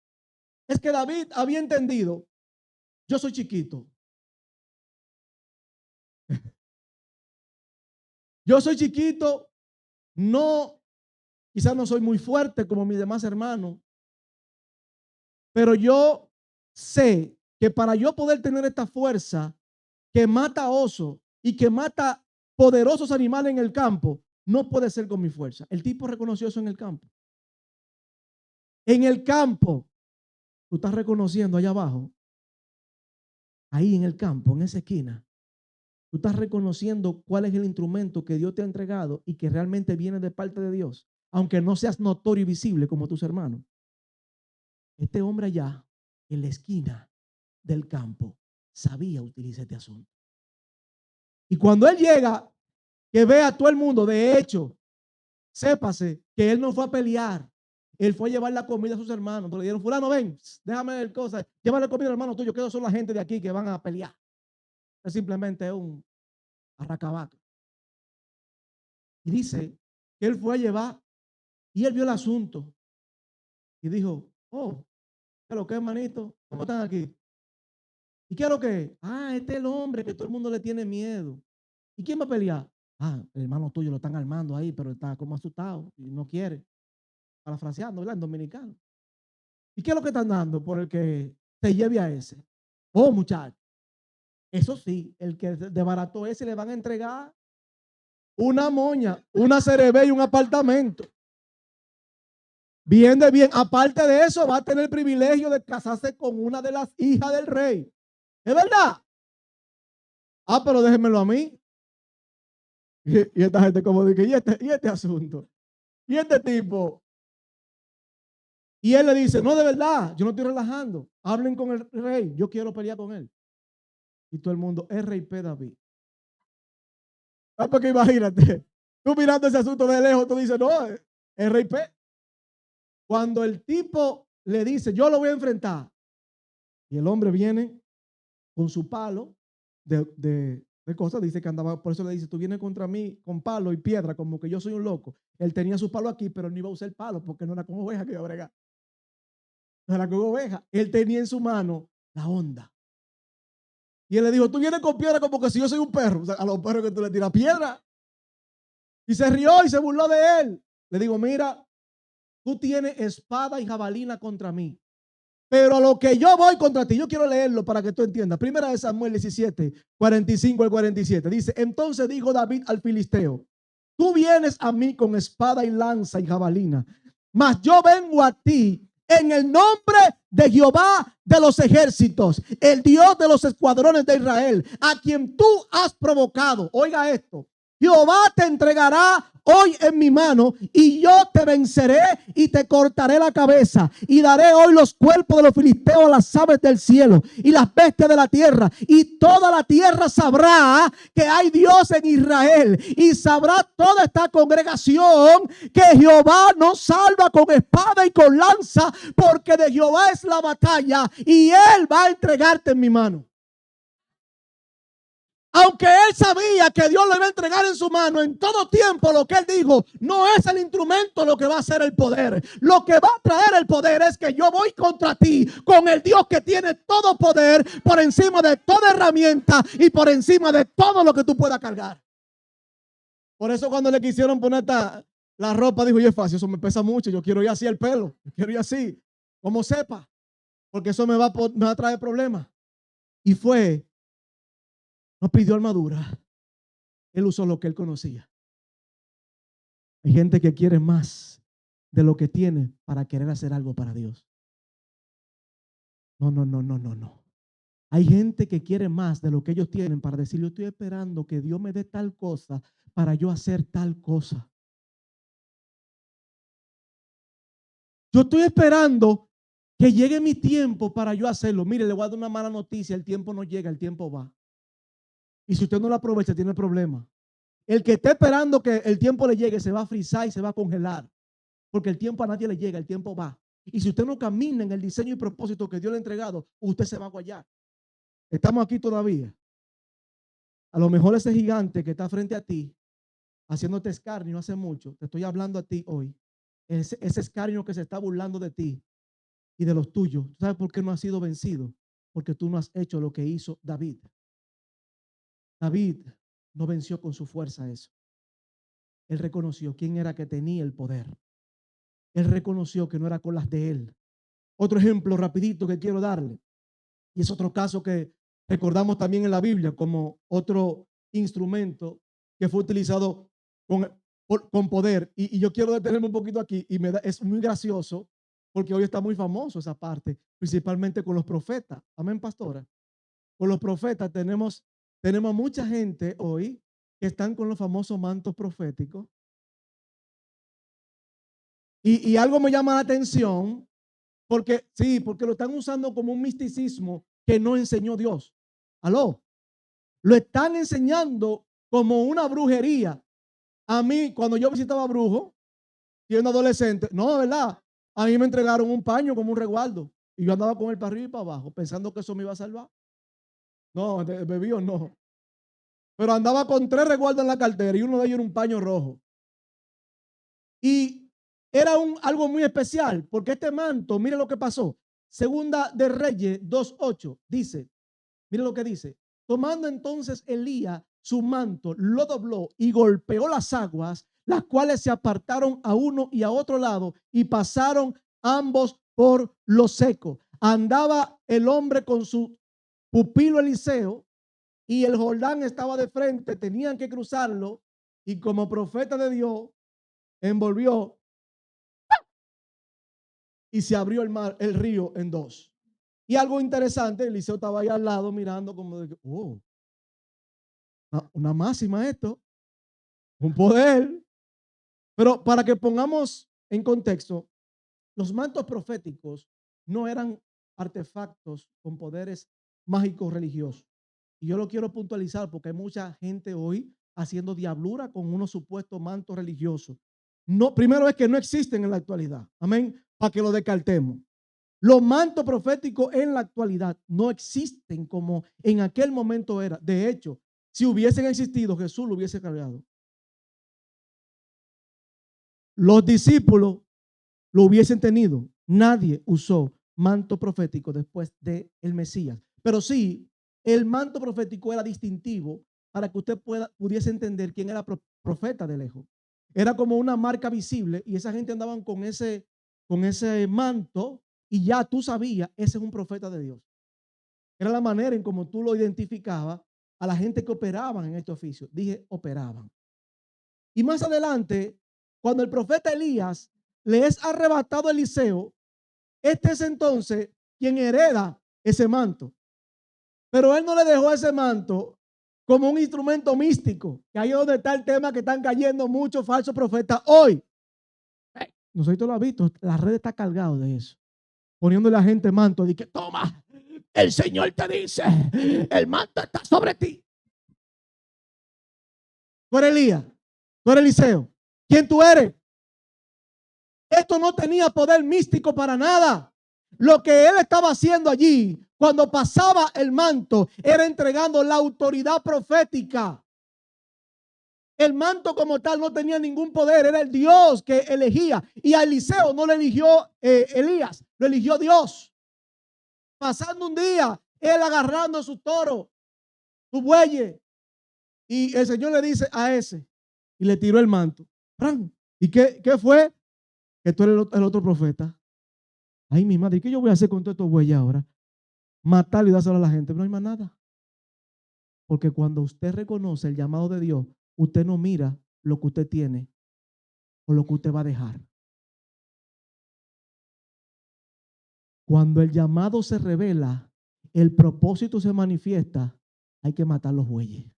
es que David había entendido, yo soy chiquito. Yo soy chiquito, no, quizás no soy muy fuerte como mis demás hermanos, pero yo sé que para yo poder tener esta fuerza que mata osos y que mata poderosos animales en el campo, no puede ser con mi fuerza. El tipo reconoció eso en el campo. En el campo, tú estás reconociendo allá abajo, ahí en el campo, en esa esquina, tú estás reconociendo cuál es el instrumento que Dios te ha entregado y que realmente viene de parte de Dios, aunque no seas notorio y visible como tus hermanos. Este hombre allá, en la esquina del campo, sabía utilizar este asunto. Y cuando él llega, que ve a todo el mundo, de hecho, sépase que él no fue a pelear. Él fue a llevar la comida a sus hermanos. Entonces le dijeron, fulano, ven, déjame ver cosas. Llévale comida al hermano tuyo, que ellos son la gente de aquí que van a pelear. Es simplemente un arracabaca. Y dice que él fue a llevar y él vio el asunto y dijo, oh, ¿qué es lo que es, manito? ¿Cómo están aquí? ¿Y qué es lo que es? Este es el hombre que todo el mundo le tiene miedo. ¿Y quién va a pelear? El hermano tuyo lo están armando ahí, pero está como asustado y no quiere. Parafraseando, ¿verdad? En dominicano. ¿Y qué es lo que están dando por el que te lleve a ese? Oh, muchacho. Eso sí, el que desbarató ese le van a entregar una moña, una CRB y un apartamento. Bien de bien. Aparte de eso, va a tener el privilegio de casarse con una de las hijas del rey. ¿Es verdad? Pero déjenmelo a mí. Y esta gente como dice, ¿y este asunto? ¿Y este tipo? Y él le dice, no, de verdad, yo no estoy relajando. Hablen con el rey, yo quiero pelear con él. Y todo el mundo, es rey P. David. Porque imagínate, tú mirando ese asunto de lejos, tú dices, no, es rey P. Cuando el tipo le dice, yo lo voy a enfrentar, y el hombre viene con su palo de cosas, dice que andaba, por eso le dice, tú vienes contra mí con palo y piedra, como que yo soy un loco. Él tenía su palo aquí, pero no iba a usar el palo porque no era con oveja que iba a bregar. no era con oveja. Él tenía en su mano la onda. Y él le dijo, tú vienes con piedra como que si yo soy un perro. O sea, a los perros que tú le tiras piedra. Y se rió y se burló de él. Le digo, mira, tú tienes espada y jabalina contra mí. Pero a lo que yo voy contra ti, yo quiero leerlo para que tú entiendas. Primera de Samuel 17, 45 al 47. Dice, entonces dijo David al filisteo, tú vienes a mí con espada y lanza y jabalina, mas yo vengo a ti en el nombre de Jehová de los ejércitos, el Dios de los escuadrones de Israel, a quien tú has provocado. Oiga esto. Jehová te entregará hoy en mi mano y yo te venceré y te cortaré la cabeza y daré hoy los cuerpos de los filisteos a las aves del cielo y las bestias de la tierra, y toda la tierra sabrá que hay Dios en Israel, y sabrá toda esta congregación que Jehová nos salva con espada y con lanza, porque de Jehová es la batalla y él va a entregarte en mi mano. Aunque él sabía que Dios lo iba a entregar en su mano, en todo tiempo lo que él dijo, no es el instrumento lo que va a hacer el poder. Lo que va a traer el poder es que yo voy contra ti con el Dios que tiene todo poder, por encima de toda herramienta y por encima de todo lo que tú puedas cargar. Por eso cuando le quisieron poner la ropa, dijo, yo es fácil, eso me pesa mucho, yo quiero ir así el pelo, yo quiero ir así, como sepa, porque eso me va a traer problemas. Y fue... no pidió armadura. Él usó lo que él conocía. Hay gente que quiere más de lo que tiene para querer hacer algo para Dios. No. Hay gente que quiere más de lo que ellos tienen para decir, yo estoy esperando que Dios me dé tal cosa para yo hacer tal cosa. Yo estoy esperando que llegue mi tiempo para yo hacerlo. Mire, le voy a dar una mala noticia. El tiempo no llega, el tiempo va. Y si usted no lo aprovecha, tiene problema. El que esté esperando que el tiempo le llegue se va a frizar y se va a congelar. Porque el tiempo a nadie le llega, el tiempo va. Y si usted no camina en el diseño y propósito que Dios le ha entregado, usted se va a guayar. Estamos aquí todavía. A lo mejor ese gigante que está frente a ti, haciéndote escarnio hace mucho, te estoy hablando a ti hoy. Ese escarnio que se está burlando de ti y de los tuyos. ¿Sabes por qué no has sido vencido? Porque tú no has hecho lo que hizo David. David no venció con su fuerza eso. Él reconoció quién era que tenía el poder. Él reconoció que no era con las de él. Otro ejemplo rapidito que quiero darle, y es otro caso que recordamos también en la Biblia como otro instrumento que fue utilizado con poder. Y yo quiero detenerme un poquito aquí, y es muy gracioso porque hoy está muy famoso esa parte, principalmente con los profetas. Amén, pastora. Con los profetas tenemos mucha gente hoy que están con los famosos mantos proféticos. Y algo me llama la atención, porque lo están usando como un misticismo que no enseñó Dios. Aló, lo están enseñando como una brujería. A mí, cuando yo visitaba brujos, siendo adolescente, no, ¿verdad? A mí me entregaron un paño como un resguardo y yo andaba con él para arriba y para abajo, pensando que eso me iba a salvar. No, bebí o no. Pero andaba con 3 resguardos en la cartera y uno de ellos era un paño rojo. Y era algo muy especial, porque este manto, mire lo que pasó. Segunda de Reyes 2:8 dice, mire lo que dice. Tomando entonces Elías su manto, lo dobló y golpeó las aguas, las cuales se apartaron a uno y a otro lado y pasaron ambos por lo seco. Andaba el hombre con su pupilo Eliseo y el Jordán estaba de frente, tenían que cruzarlo, y como profeta de Dios envolvió y se abrió el río en 2. Y algo interesante, Eliseo estaba ahí al lado mirando como de, oh, una máxima esto, un poder. Pero para que pongamos en contexto, los mantos proféticos no eran artefactos con poderes mágicos religiosos. Y yo lo quiero puntualizar porque hay mucha gente hoy haciendo diablura con unos supuestos mantos religiosos. No, primero es que no existen en la actualidad. Amén. Para que lo descartemos. Los mantos proféticos en la actualidad no existen como en aquel momento era. De hecho, si hubiesen existido, Jesús lo hubiese cargado. Los discípulos lo hubiesen tenido. Nadie usó manto profético después del Mesías. Pero sí, el manto profético era distintivo para que usted pudiese entender quién era profeta de lejos. Era como una marca visible y esa gente andaban con ese manto y ya tú sabías, ese es un profeta de Dios. Era la manera en cómo tú lo identificabas a la gente que operaban en este oficio. Dije, operaban. Y más adelante, cuando el profeta Elías le es arrebatado a Eliseo, este es entonces quien hereda ese manto. Pero él no le dejó ese manto como un instrumento místico, que ahí es donde está el tema que están cayendo muchos falsos profetas hoy. No sé si tú lo has visto, la red está cargado de eso. Poniéndole a la gente manto, de que toma, el Señor te dice, el manto está sobre ti. Tú eres Elías, tú eres Eliseo. ¿Quién tú eres? Esto no tenía poder místico para nada. Lo que él estaba haciendo allí, cuando pasaba el manto, era entregando la autoridad profética. El manto como tal no tenía ningún poder, era el Dios que elegía. Y a Eliseo no le eligió Elías, lo eligió Dios. Pasando un día, él agarrando su toro, su buey, y el Señor le dice a ese, y le tiró el manto. ¿Y qué fue? Que tú eres el otro profeta. Ay, mi madre, ¿qué yo voy a hacer con todos estos bueyes ahora? Matarlo y dárselo a la gente, pero no hay más nada. Porque cuando usted reconoce el llamado de Dios, usted no mira lo que usted tiene o lo que usted va a dejar. Cuando el llamado se revela, el propósito se manifiesta, hay que matar los bueyes.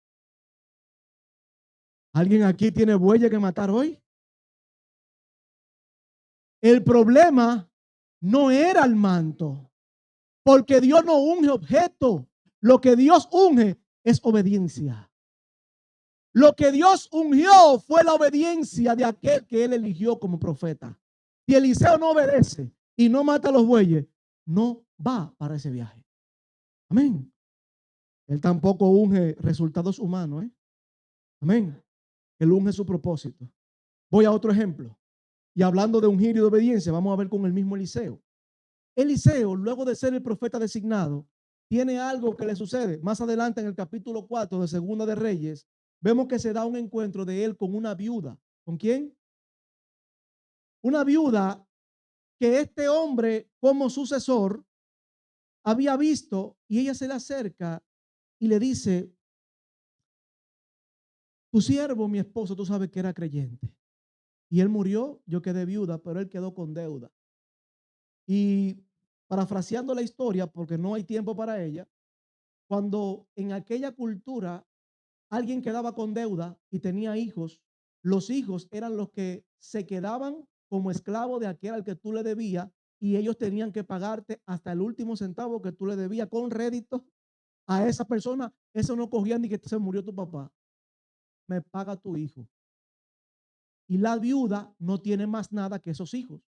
¿Alguien aquí tiene bueyes que matar hoy? El problema no era el manto, porque Dios no unge objeto. Lo que Dios unge es obediencia. Lo que Dios ungió fue la obediencia de aquel que él eligió como profeta. Si Eliseo no obedece y no mata a los bueyes, no va para ese viaje. Amén. Él tampoco unge resultados humanos. Amén. Él unge su propósito. Voy a otro ejemplo. Y hablando de ungir y de obediencia, vamos a ver con el mismo Eliseo. Eliseo, luego de ser el profeta designado, tiene algo que le sucede. Más adelante en el capítulo 4 de Segunda de Reyes, vemos que se da un encuentro de él con una viuda. ¿Con quién? Una viuda que este hombre como sucesor había visto y ella se le acerca y le dice, tu siervo, mi esposo, tú sabes que era creyente. Y él murió, yo quedé viuda, pero él quedó con deuda. Y parafraseando la historia, porque no hay tiempo para ella, cuando en aquella cultura alguien quedaba con deuda y tenía hijos, los hijos eran los que se quedaban como esclavos de aquel al que tú le debías y ellos tenían que pagarte hasta el último centavo que tú le debías con rédito a esa persona. Eso no cogían ni que se murió tu papá. Me paga tu hijo. Y la viuda no tiene más nada que esos hijos.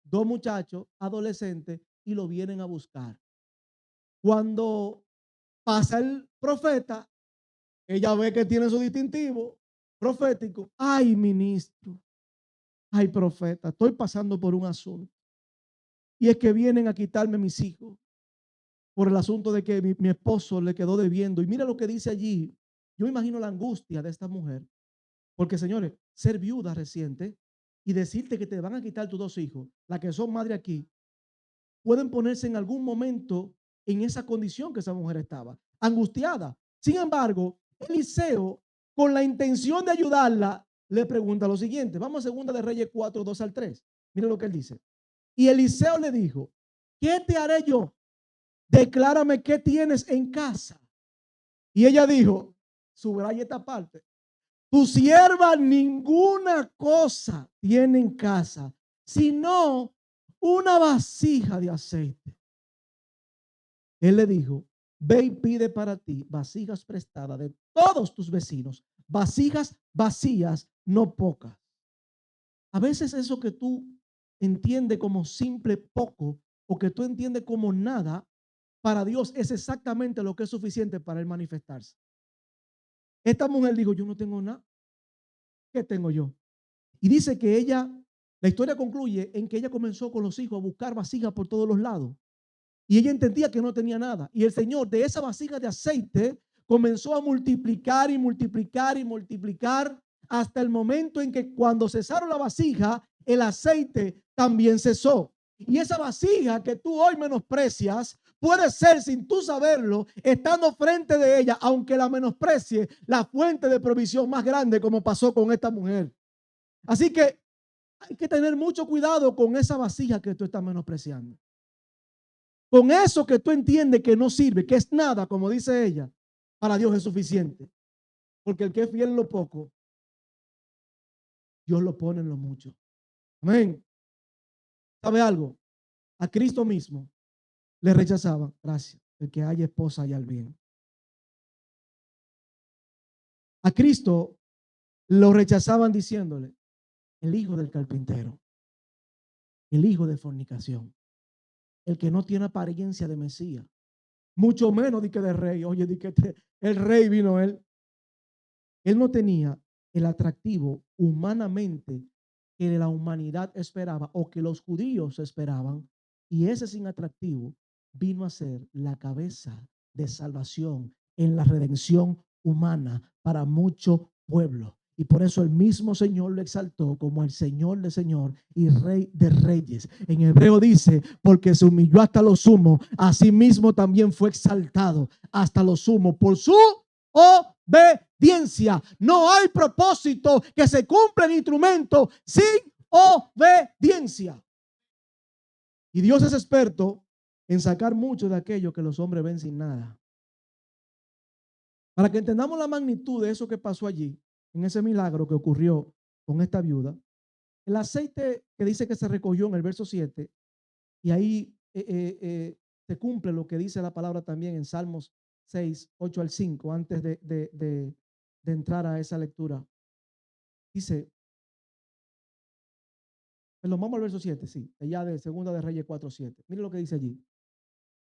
Dos muchachos adolescentes y lo vienen a buscar. Cuando pasa el profeta, ella ve que tiene su distintivo profético. Ay, ministro. Ay, profeta, estoy pasando por un asunto. Y es que vienen a quitarme mis hijos por el asunto de que mi esposo le quedó debiendo. Y mira lo que dice allí. Yo imagino la angustia de esta mujer. Porque, señores, ser viuda reciente y decirte que te van a quitar tus dos hijos, la que son madre aquí, pueden ponerse en algún momento en esa condición que esa mujer estaba, angustiada. Sin embargo, Eliseo, con la intención de ayudarla, le pregunta lo siguiente. Vamos a 2 de Reyes 4, 2 al 3. Mira lo que él dice. Y Eliseo le dijo, ¿qué te haré yo? Declárame qué tienes en casa. Y ella dijo, subraya esta parte. Tu sierva ninguna cosa tiene en casa, sino una vasija de aceite. Él le dijo, ve y pide para ti vasijas prestadas de todos tus vecinos, vasijas vacías, no pocas. A veces eso que tú entiendes como simple poco o que tú entiendes como nada, para Dios es exactamente lo que es suficiente para él manifestarse. Esta mujer dijo, yo no tengo nada. ¿Qué tengo yo? Y dice que ella, la historia concluye en que ella comenzó con los hijos a buscar vasijas por todos los lados. y ella entendía que no tenía nada. Y el Señor de esa vasija de aceite comenzó a multiplicar y multiplicar y multiplicar hasta el momento en que cuando cesaron la vasija, el aceite también cesó. Y esa vasija que tú hoy menosprecias, puede ser sin tú saberlo, estando frente de ella, aunque la menosprecie, la fuente de provisión más grande, como pasó con esta mujer. Así que hay que tener mucho cuidado con esa vasija que tú estás menospreciando. Con eso que tú entiendes que no sirve, que es nada, como dice ella, para Dios es suficiente. Porque el que es fiel en lo poco, Dios lo pone en lo mucho. Amén. ¿Sabe algo? A Cristo mismo le rechazaban. Gracias. El que haya esposa haya el bien. A Cristo lo rechazaban diciéndole, el hijo del carpintero, el hijo de fornicación, el que no tiene apariencia de Mesías, mucho menos de que de rey. Oye, de que el rey vino él. Él no tenía el atractivo humanamente que la humanidad esperaba o que los judíos esperaban, y ese sin atractivo vino a ser la cabeza de salvación en la redención humana para mucho pueblo. Y por eso el mismo Señor lo exaltó como el Señor de Señor y Rey de Reyes. En hebreo dice, porque se humilló hasta lo sumo, asimismo también fue exaltado hasta lo sumo por su obediencia. No hay propósito que se cumpla en instrumento sin obediencia. Y Dios es experto en sacar mucho de aquello que los hombres ven sin nada. Para que entendamos la magnitud de eso que pasó allí, en ese milagro que ocurrió con esta viuda, el aceite que dice que se recogió en el verso 7, y ahí se cumple lo que dice la palabra también en Salmos 6, 8 al 5, antes de entrar a esa lectura. Dice, vamos al verso 7, sí, allá de Segunda de Reyes 4, 7. Mire lo que dice allí.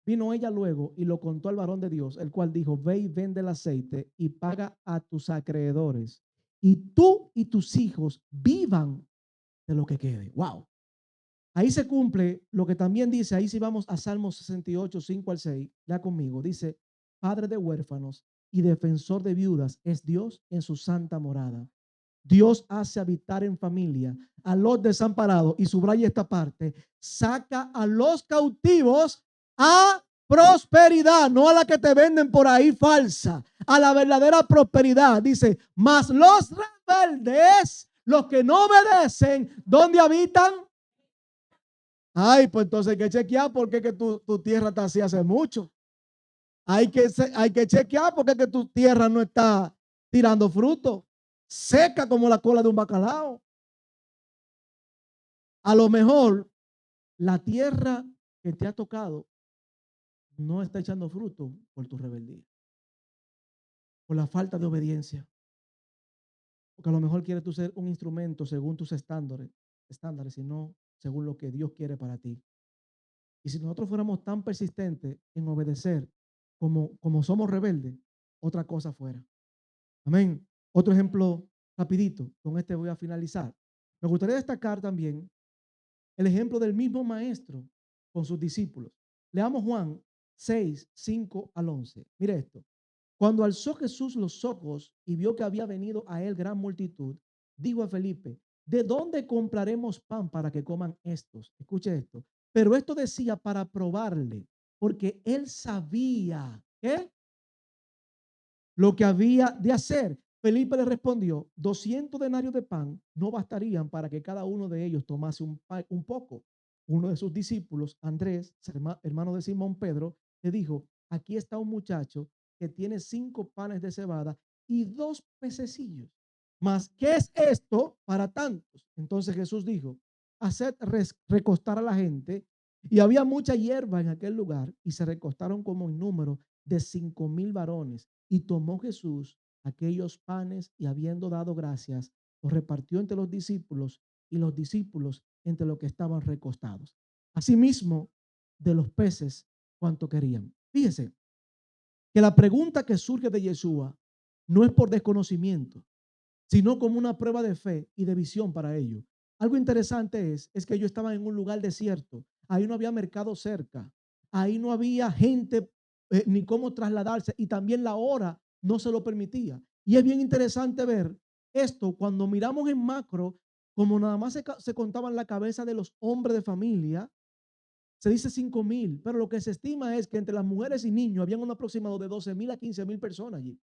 Vino ella luego y lo contó al varón de Dios, el cual dijo, ve y vende el aceite y paga a tus acreedores, y tú y tus hijos vivan de lo que quede. Wow. Ahí se cumple lo que también dice, ahí si vamos a Salmos 68, 5 al 6, ya conmigo, dice, Padre de huérfanos y defensor de viudas es Dios en su santa morada. Dios hace habitar en familia a los desamparados, y subraya esta parte, saca a los cautivos a prosperidad, no a la que te venden por ahí falsa, a la verdadera prosperidad. Dice, mas los rebeldes, los que no obedecen, ¿dónde habitan? Ay, pues entonces hay que chequear porque es que tu tierra está así hace mucho. Hay que chequear porque es que tu tierra no está tirando fruto, seca como la cola de un bacalao. A lo mejor la tierra que te ha tocado no está echando fruto por tu rebeldía, por la falta de obediencia. Porque a lo mejor quieres tú ser un instrumento según tus estándares, y no según lo que Dios quiere para ti. Y si nosotros fuéramos tan persistentes en obedecer como somos rebeldes, otra cosa fuera. Amén. Otro ejemplo rapidito, con este voy a finalizar. Me gustaría destacar también el ejemplo del mismo maestro con sus discípulos. Leamos Juan 6, 5 al 11. Mire esto. Cuando alzó Jesús los ojos y vio que había venido a él gran multitud, dijo a Felipe, ¿de dónde compraremos pan para que coman estos? Escuche esto. Pero esto decía para probarle, porque él sabía lo que había de hacer. Felipe le respondió, 200 denarios de pan no bastarían para que cada uno de ellos tomase un poco. Uno de sus discípulos, Andrés, hermano de Simón Pedro, le dijo, aquí está un muchacho que tiene 5 panes de cebada y 2 pececillos. Mas, ¿qué es esto para tantos? Entonces Jesús dijo, haced recostar a la gente. Y había mucha hierba en aquel lugar y se recostaron como en número de 5,000 varones. Y tomó Jesús aquellos panes y habiendo dado gracias, los repartió entre los discípulos y los discípulos entre los que estaban recostados. Asimismo, de los peces, cuanto querían. Fíjese que la pregunta que surge de Yeshua no es por desconocimiento, sino como una prueba de fe y de visión para ellos. Algo interesante es que ellos estaban en un lugar desierto. Ahí no había mercado cerca. ahí no había gente ni cómo trasladarse, y también la hora no se lo permitía. Y es bien interesante ver esto cuando miramos en macro, como nada más se contaban la cabeza de los hombres de familia, se dice 5,000, pero lo que se estima es que entre las mujeres y niños habían un aproximado de 12,000 a 15,000 personas allí.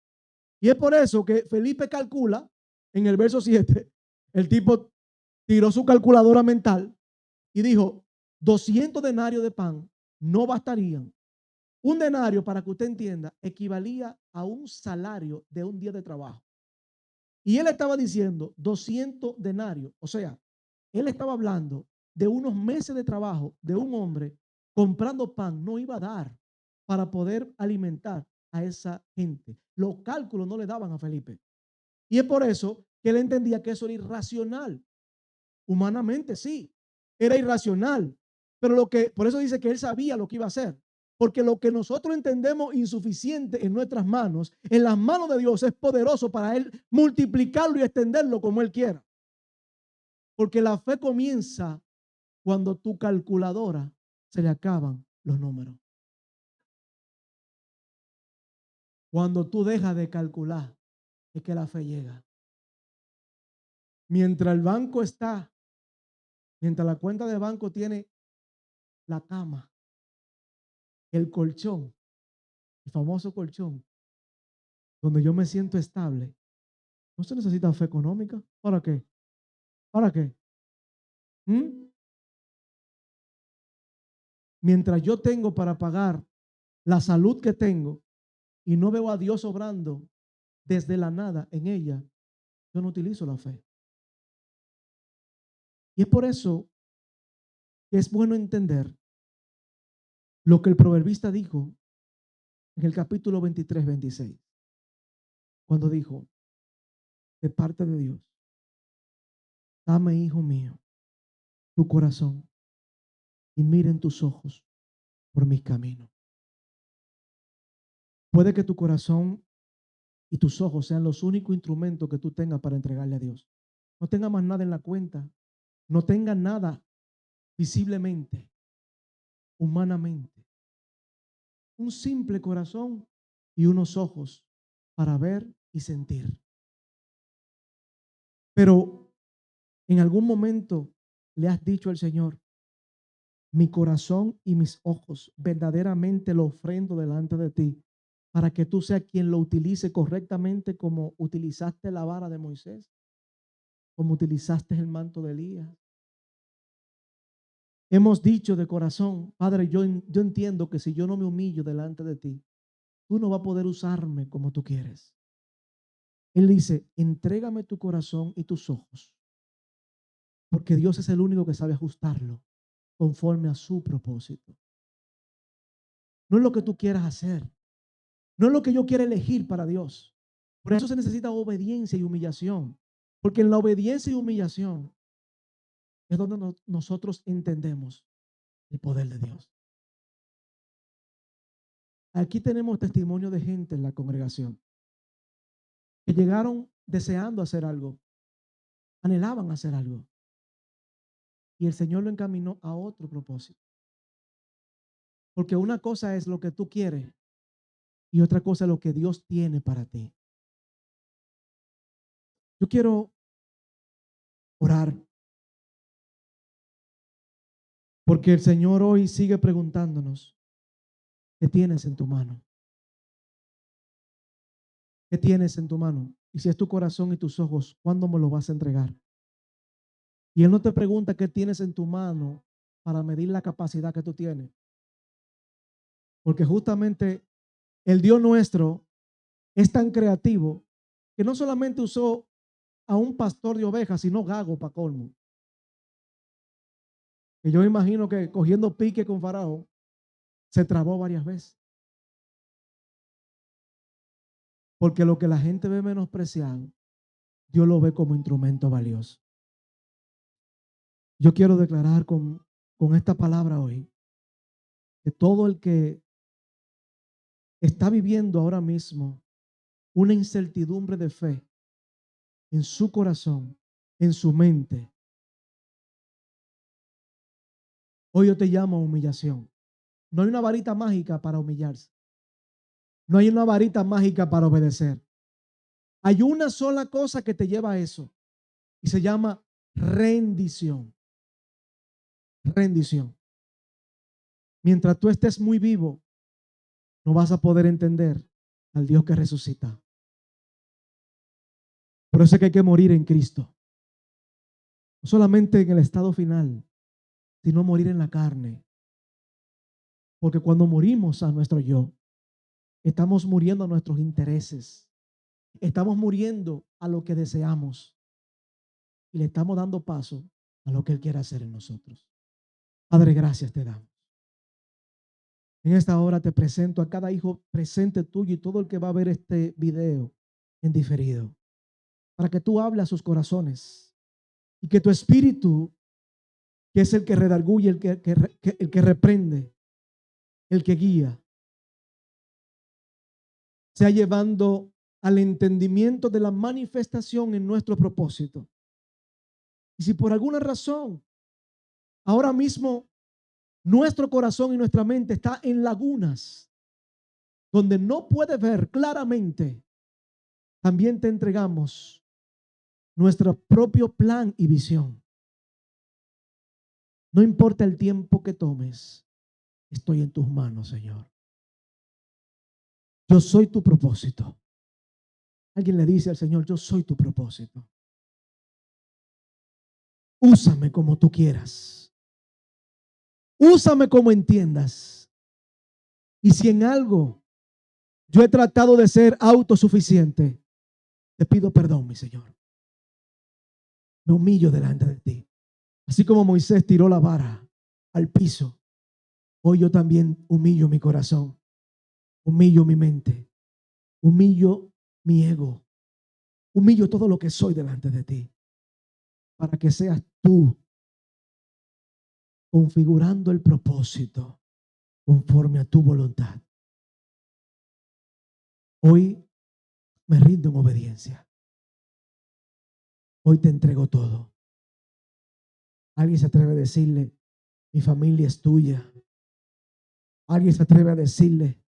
Y es por eso que Felipe calcula en el verso 7, el tipo tiró su calculadora mental y dijo, 200 denarios de pan no bastarían. Un denario, para que usted entienda, equivalía a un salario de un día de trabajo. Y él estaba diciendo 200 denarios. O sea, él estaba hablando de unos meses de trabajo de un hombre comprando pan. No iba a dar para poder alimentar a esa gente. Los cálculos no le daban a Felipe. Y es por eso que él entendía que eso era irracional. Humanamente sí, era irracional. Pero por eso dice que él sabía lo que iba a hacer. Porque lo que nosotros entendemos insuficiente en nuestras manos, en las manos de Dios es poderoso para él multiplicarlo y extenderlo como él quiera. Porque la fe comienza cuando tu calculadora se le acaban los números. Cuando tú dejas de calcular, es que la fe llega. Mientras el banco está, mientras la cuenta de banco tiene la cama, el colchón, el famoso colchón, donde yo me siento estable, no se necesita fe económica. ¿Para qué? ¿Para qué? ¿Mm? Mientras yo tengo para pagar la salud que tengo y no veo a Dios obrando desde la nada en ella, yo no utilizo la fe. Y es por eso que es bueno entender lo que el proverbista dijo en el capítulo 23-26, cuando dijo, de parte de Dios, dame, hijo mío, tu corazón y miren tus ojos por mis caminos. Puede que tu corazón y tus ojos sean los únicos instrumentos que tú tengas para entregarle a Dios. No tenga más nada en la cuenta, no tenga nada visiblemente, humanamente. Un simple corazón y unos ojos para ver y sentir. Pero en algún momento le has dicho al Señor, mi corazón y mis ojos verdaderamente lo ofrendo delante de ti, para que tú seas quien lo utilice correctamente, como utilizaste la vara de Moisés, como utilizaste el manto de Elías. Hemos dicho de corazón, Padre, yo entiendo que si yo no me humillo delante de ti, tú no vas a poder usarme como tú quieres. Él dice, entrégame tu corazón y tus ojos, porque Dios es el único que sabe ajustarlo conforme a su propósito. No es lo que tú quieras hacer, no es lo que yo quiera elegir para Dios. Por eso se necesita obediencia y humillación, porque en la obediencia y humillación es donde nosotros entendemos el poder de Dios. Aquí tenemos testimonio de gente en la congregación que llegaron deseando hacer algo, anhelaban hacer algo, y el Señor lo encaminó a otro propósito. Porque una cosa es lo que tú quieres y otra cosa es lo que Dios tiene para ti. Yo quiero orar porque el Señor hoy sigue preguntándonos, ¿qué tienes en tu mano? ¿Qué tienes en tu mano? Y si es tu corazón y tus ojos, ¿cuándo me lo vas a entregar? Y Él no te pregunta qué tienes en tu mano para medir la capacidad que tú tienes. Porque justamente el Dios nuestro es tan creativo que no solamente usó a un pastor de ovejas, sino Gago para colmo. Y yo imagino que cogiendo pique con Faraón, se trabó varias veces. Porque lo que la gente ve menospreciado, Dios lo ve como instrumento valioso. Yo quiero declarar con esta palabra hoy que todo el que está viviendo ahora mismo una incertidumbre de fe en su corazón, en su mente, hoy yo te llamo a humillación. No hay una varita mágica para humillarse. No hay una varita mágica para obedecer. Hay una sola cosa que te lleva a eso y se llama rendición. Rendición. Mientras tú estés muy vivo, no vas a poder entender al Dios que resucita. Por eso es que hay que morir en Cristo. No solamente en el estado final, sino morir en la carne. Porque cuando morimos a nuestro yo, estamos muriendo a nuestros intereses. Estamos muriendo a lo que deseamos. Y le estamos dando paso a lo que Él quiere hacer en nosotros. Padre, gracias te damos. En esta hora te presento a cada hijo presente tuyo y todo el que va a ver este video en diferido, para que tú hables a sus corazones y que tu espíritu, que es el que redarguye, el que reprende, el que guía, sea llevando al entendimiento de la manifestación en nuestro propósito. Y si por alguna razón ahora mismo nuestro corazón y nuestra mente está en lagunas donde no puede ver claramente, también te entregamos nuestro propio plan y visión. No importa el tiempo que tomes, estoy en tus manos, Señor. Yo soy tu propósito. Alguien le dice al Señor, yo soy tu propósito. Úsame como tú quieras. Úsame como entiendas. Y si en algo yo he tratado de ser autosuficiente, te pido perdón, mi Señor. Me humillo delante de ti. Así como Moisés tiró la vara al piso, hoy yo también humillo mi corazón, humillo mi mente, humillo mi ego, humillo todo lo que soy delante de ti, para que seas tú configurando el propósito conforme a tu voluntad. Hoy me rindo en obediencia. Hoy te entrego todo. Alguien se atreve a decirle, mi familia es tuya. Alguien se atreve a decirle,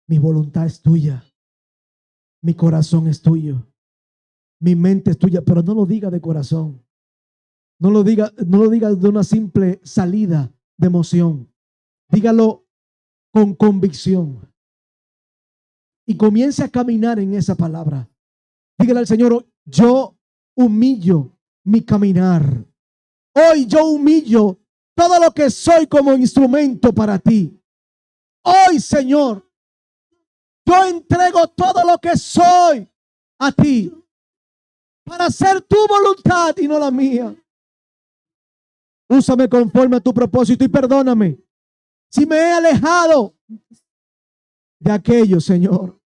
mi voluntad es tuya. Mi corazón es tuyo. Mi mente es tuya, pero no lo diga de corazón. No lo diga de una simple salida de emoción. Dígalo con convicción. Y comience a caminar en esa palabra. Dígale al Señor, yo humillo mi caminar. Hoy yo humillo todo lo que soy como instrumento para ti. Hoy, Señor, yo entrego todo lo que soy a ti para hacer tu voluntad y no la mía. Úsame conforme a tu propósito y perdóname si me he alejado de aquello, Señor,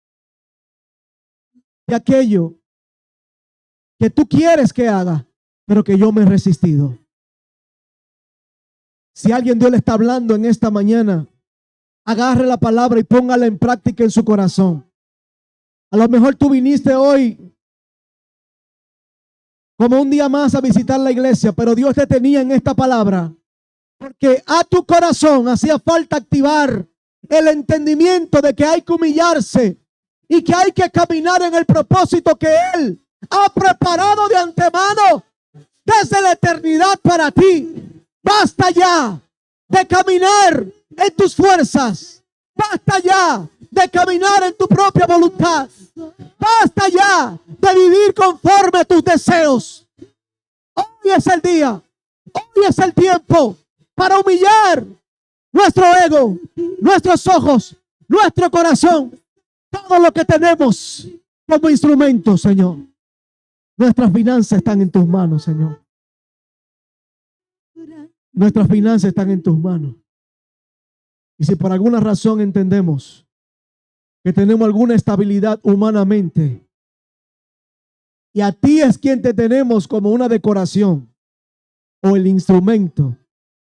de aquello que tú quieres que haga, pero que yo me he resistido. Si alguien Dios le está hablando en esta mañana, agarre la palabra y póngala en práctica en su corazón. A lo mejor tú viniste hoy como un día más a visitar la iglesia, pero Dios te tenía en esta palabra porque a tu corazón hacía falta activar el entendimiento de que hay que humillarse y que hay que caminar en el propósito que Él ha preparado de antemano desde la eternidad para ti. Basta ya de caminar en tus fuerzas. Basta ya de caminar en tu propia voluntad. Basta ya de vivir conforme a tus deseos. Hoy es el día. Hoy es el tiempo para humillar nuestro ego, nuestros ojos, nuestro corazón, todo lo que tenemos como instrumento, Señor. Nuestras finanzas están en tus manos, Señor. Nuestras finanzas están en tus manos. Y si por alguna razón entendemos que tenemos alguna estabilidad humanamente y a ti es quien te tenemos como una decoración o el instrumento,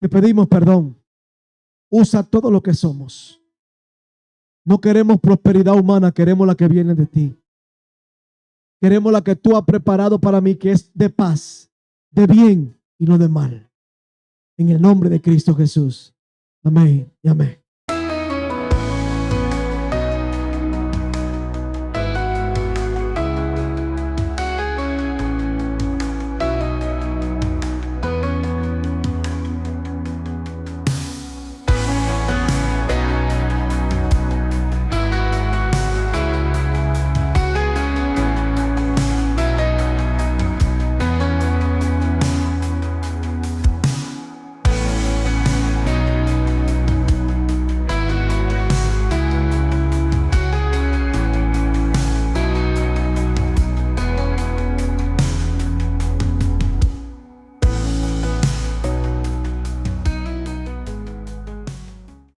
te pedimos perdón. Usa todo lo que somos. No queremos prosperidad humana, queremos la que viene de ti. Queremos la que tú has preparado para mí, que es de paz, de bien y no de mal. En el nombre de Cristo Jesús. Amén y amén.